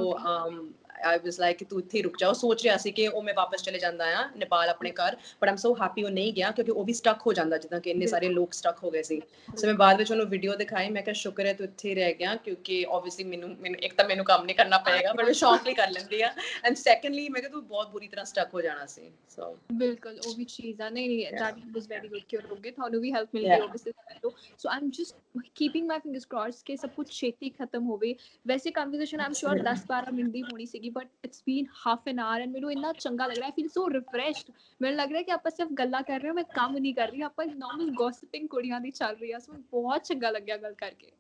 I was like ਤੂੰ ਇੱਥੇ ਰੁਕ ਜਾ। ਉਹ ਸੋਚ ਰਿਹਾ ਸੀ ਕਿ ਉਹ ਮੈਂ ਵਾਪਸ ਚਲੇ ਜਾਂਦਾ ਆ ਨੇਪਾਲ ਆਪਣੇ ਘਰ, but I'm so happy ਉਹ ਨਹੀਂ ਗਿਆ ਕਿਉਂਕਿ ਉਹ ਵੀ ਸਟਕ ਹੋ ਜਾਂਦਾ ਜਿੱਦਾਂ ਕਿ ਇੰਨੇ ਸਾਰੇ ਲੋਕ ਸਟਕ ਹੋ ਗਏ ਸੀ। ਸੋ ਮੈਂ ਬਾਅਦ ਵਿੱਚ ਉਹਨੂੰ ਵੀਡੀਓ ਦਿਖਾਈ, ਮੈਂ ਕਿਹਾ ਸ਼ੁਕਰ ਹੈ ਤੂੰ ਇੱਥੇ ਰਹਿ ਗਿਆ, ਕਿਉਂਕਿ obviously ਮੈਨੂੰ ਇੱਕ ਤਾਂ ਮੈਨੂੰ ਕੰਮ ਨਹੀਂ ਕਰਨਾ ਪਏਗਾ ਪਰ ਮੈਂ ਸ਼ੌਂਕ ਲਈ ਕਰ ਲੈਂਦੀ ਆ, ਐਂਡ ਸੈਕੰਡਲੀ ਮੈਂ ਕਿਹਾ ਤੂੰ ਬਹੁਤ ਬੁਰੀ ਤਰ੍ਹਾਂ ਸਟਕ ਹੋ ਜਾਣਾ ਸੀ। ਸੋ ਬਿਲਕੁਲ ਉਹ ਵੀ ਚੀਜ਼ ਆ। ਨਹੀਂ that was very good ਕਿ ਰੁਕ ਗਏ, ਤੁਹਾਨੂੰ ਵੀ ਹੈਲਪ ਮਿਲ ਗਈ obviously। so I'm just keeping my fingers crossed ਕਿ ਸਭ ਕੁਝ ਛੇਤੀ ਖਤਮ ਹੋਵੇ। ਵੈਸੇ ਕਨਵਰਸੇਸ਼ਨ I'm sure 10-12 ਮਿੰਟ ਦੀ ਹੋਣੀ ਸੀਗੀ, but it's been half an hour and ਮੈਨੂੰ ਇੰਨਾ ਚੰਗਾ ਲੱਗ ਰਿਹਾ, I feel so refreshed। ਮੈਨੂੰ ਲੱਗ ਰਿਹਾ ਕਿ ਆਪਾਂ ਸਿਰਫ ਗੱਲਾਂ ਕਰ ਰਹੇ ਹਾਂ, ਮੈਂ ਕੰਮ ਨਹੀਂ ਕਰ ਰਹੀ, ਆਪਾਂ ਨਾਰਮਲ ਗੌਸਿਪਿੰਗ ਕੁੜੀਆਂ ਦੀ ਚੱਲ ਰਹੀ ਆ। ਸੋ ਬਹੁਤ ਚੰਗਾ ਲੱਗਿਆ ਗੱਲ ਕਰਕੇ।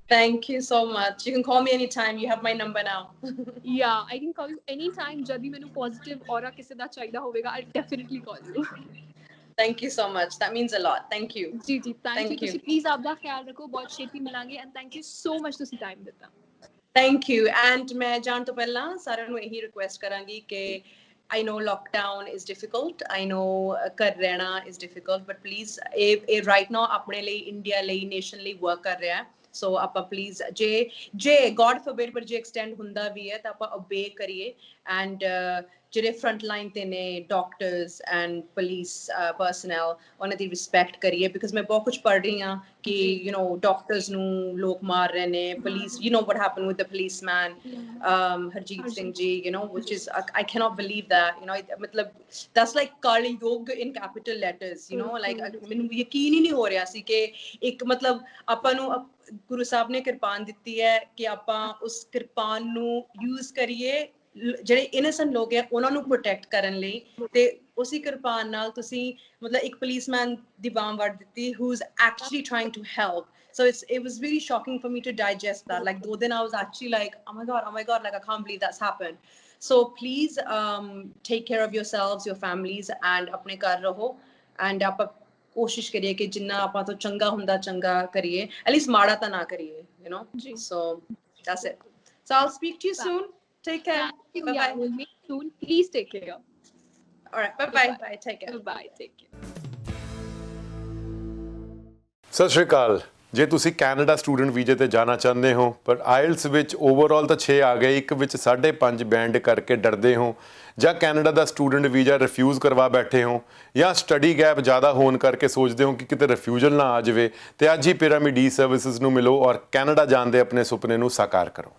Thank you so much. You can call me anytime. You have my number now. Yeah, I can call you anytime। जब भी मैंने positive aura किसी दा चाहिए होगा, I'll definitely call you। Thank you so much. That means a lot. Thank you. Ji ji, thank you। ਤੁਸੀਂ please ਆਪਦਾ ਖਿਆਲ ਰੱਖੋ, ਬਹੁਤ ਛੇਤੀ ਮਿਲਾਂਗੇ and thank you so much ਤੁਸੀਂ time ਦਿੱਤਾ। Thank you. And ਮੈਂ ਜਾਣ ਤੋਂ ਪਹਿਲਾਂ ਸਾਰਿਆਂ ਨੂੰ ਇਹੀ ਰਿਕੁਐਸਟ ਕਰਾਂਗੀ ਕਿ I know lockdown is difficult. I know ਘਰ ਰਹਿਣਾ is difficult, but please ਇਹ right now ਆਪਣੇ ਲਈ, ਇੰਡੀਆ ਲਈ, ਨੇਸ਼ਨ ਲਈ ਵਰਕ ਕਰ ਰਿਹਾ ਹੈ। ਸੋ ਆਪਾਂ ਪਲੀਜ਼ ਜੇ ਗੋਡ ਫੋਰਬਿਡ ਪਰ ਜੇ ਐਕਸਟੈਂਡ ਹੁੰਦਾ ਵੀ ਹੈ ਤਾਂ ਆਪਾਂ ਓਬੇ ਕਰੀਏ। ਐਂਡ ਜਿਹੜੇ ਫਰੰਟ ਲਾਈਨ ਤੇ ਨੇ ਡਾਕਟਰਸ ਐਂਡ ਪੁਲਿਸ ਪਰਸਨਲ, ਉਹਨਾਂ ਦੀ ਰਿਸਪੈਕਟ ਕਰੀਏ, ਬਿਕਾਜ਼ ਮੈਂ ਬਹੁਤ ਕੁਝ ਪੜ੍ਹ ਰਹੀ ਹਾਂ ਕਿ ਯੂ ਨੋ ਡਾਕਟਰਸ ਨੂੰ ਲੋਕ ਮਾਰ ਰਹੇ ਨੇ, police, you know what happened with the policeman Harjeet Singh ji, you know, which is I cannot believe that, you know, matlab that's like Kali Yog in capital letters, you know, like ਮੈਨੂੰ ਯਕੀਨ ਹੀ ਨਹੀਂ ਹੋ ਰਿਹਾ ਸੀ ਕਿ ਇੱਕ ਮਤਲਬ ਆਪਾਂ ਨੂੰ ਗੁਰੂ ਸਾਹਿਬ ਨੇ ਕਿਰਪਾਨ ਦਿੱਤੀ ਹੈ ਕਿ ਆਪਾਂ ਉਸ ਕਿਰਪਾਨ ਨੂੰ ਯੂਜ਼ ਕਰੀਏ ਜਿਹੜੇ ਇਨੋਸੈਂਟ ਲੋਕ ਹੈ ਉਹਨਾਂ ਨੂੰ ਪ੍ਰੋਟੈਕਟ ਕਰਨ ਲਈ, ਤੇ ਉਸੇ ਕਿਰਪਾਨ ਨਾਲ ਤੁਸੀਂ ਮਤਲਬ ਇੱਕ ਪੁਲਿਸਮੈਨ ਦੀ ਬਾਂਹ ਵੱਢ ਦਿੱਤੀ who is actually trying to help. So it was really shocking for me to digest that. Like ਦੋ ਦਿਨ I was actually like oh my god, like I can't believe that's happened. So please take care of yourselves, your families, and ਆਪਣੇ ਘਰ ਰਹੋ, and ਆਪਾਂ ਕੋਸ਼ਿਸ਼ ਕਰੀਏ ਕਿ ਜਿੰਨਾ ਆਪਾਂ ਤੋਂ ਚੰਗਾ ਹੁੰਦਾ ਚੰਗਾ ਕਰੀਏ, at least ਮਾੜਾ ਤਾਂ ਨਾ ਕਰੀਏ, you know. So that's it. So I'll speak to you soon. Take care. Bye bye. We'll meet soon. Please take care. All right. Bye bye. Bye. Take care. Bye. Take care. ਸਤਿ ਸ਼੍ਰੀ ਅਕਾਲ। ਜੇ ਤੁਸੀਂ Canada student ਵੀਜ਼ੇ ਤੇ ਜਾਣਾ ਚਾਹੁੰਦੇ ਹੋ ਪਰ IELTS ਵਿੱਚ ਓਵਰਆਲ ਤਾਂ 6 ਆ ਗਏ, ਇੱਕ ਵਿੱਚ 5.5 ਬੈਂਡ ਕਰਕੇ ਡਰਦੇ ਹੋ, ਜਾਂ ਕੈਨੇਡਾ ਦਾ ਸਟੂਡੈਂਟ ਵੀਜ਼ਾ ਰਿਫਿਊਜ਼ ਕਰਵਾ ਬੈਠੇ ਹੋ, ਜਾਂ ਸਟੱਡੀ ਗੈਪ ਜ਼ਿਆਦਾ ਹੋਣ ਕਰਕੇ ਸੋਚਦੇ ਹੋ ਕਿ ਕਿਤੇ ਰਿਫਿਊਜ਼ਲ ਨਾ ਆ ਜਾਵੇ, ਤੇ ਅੱਜ ਹੀ ਪਿਰਾਮਿਡ ਈ ਸਰਵਿਸਿਜ਼ ਨੂੰ ਮਿਲੋ ਔਰ ਕੈਨੇਡਾ ਜਾਣ ਦੇ ਆਪਣੇ ਸੁਪਨੇ ਨੂੰ ਸਾਕਾਰ ਕਰੋ।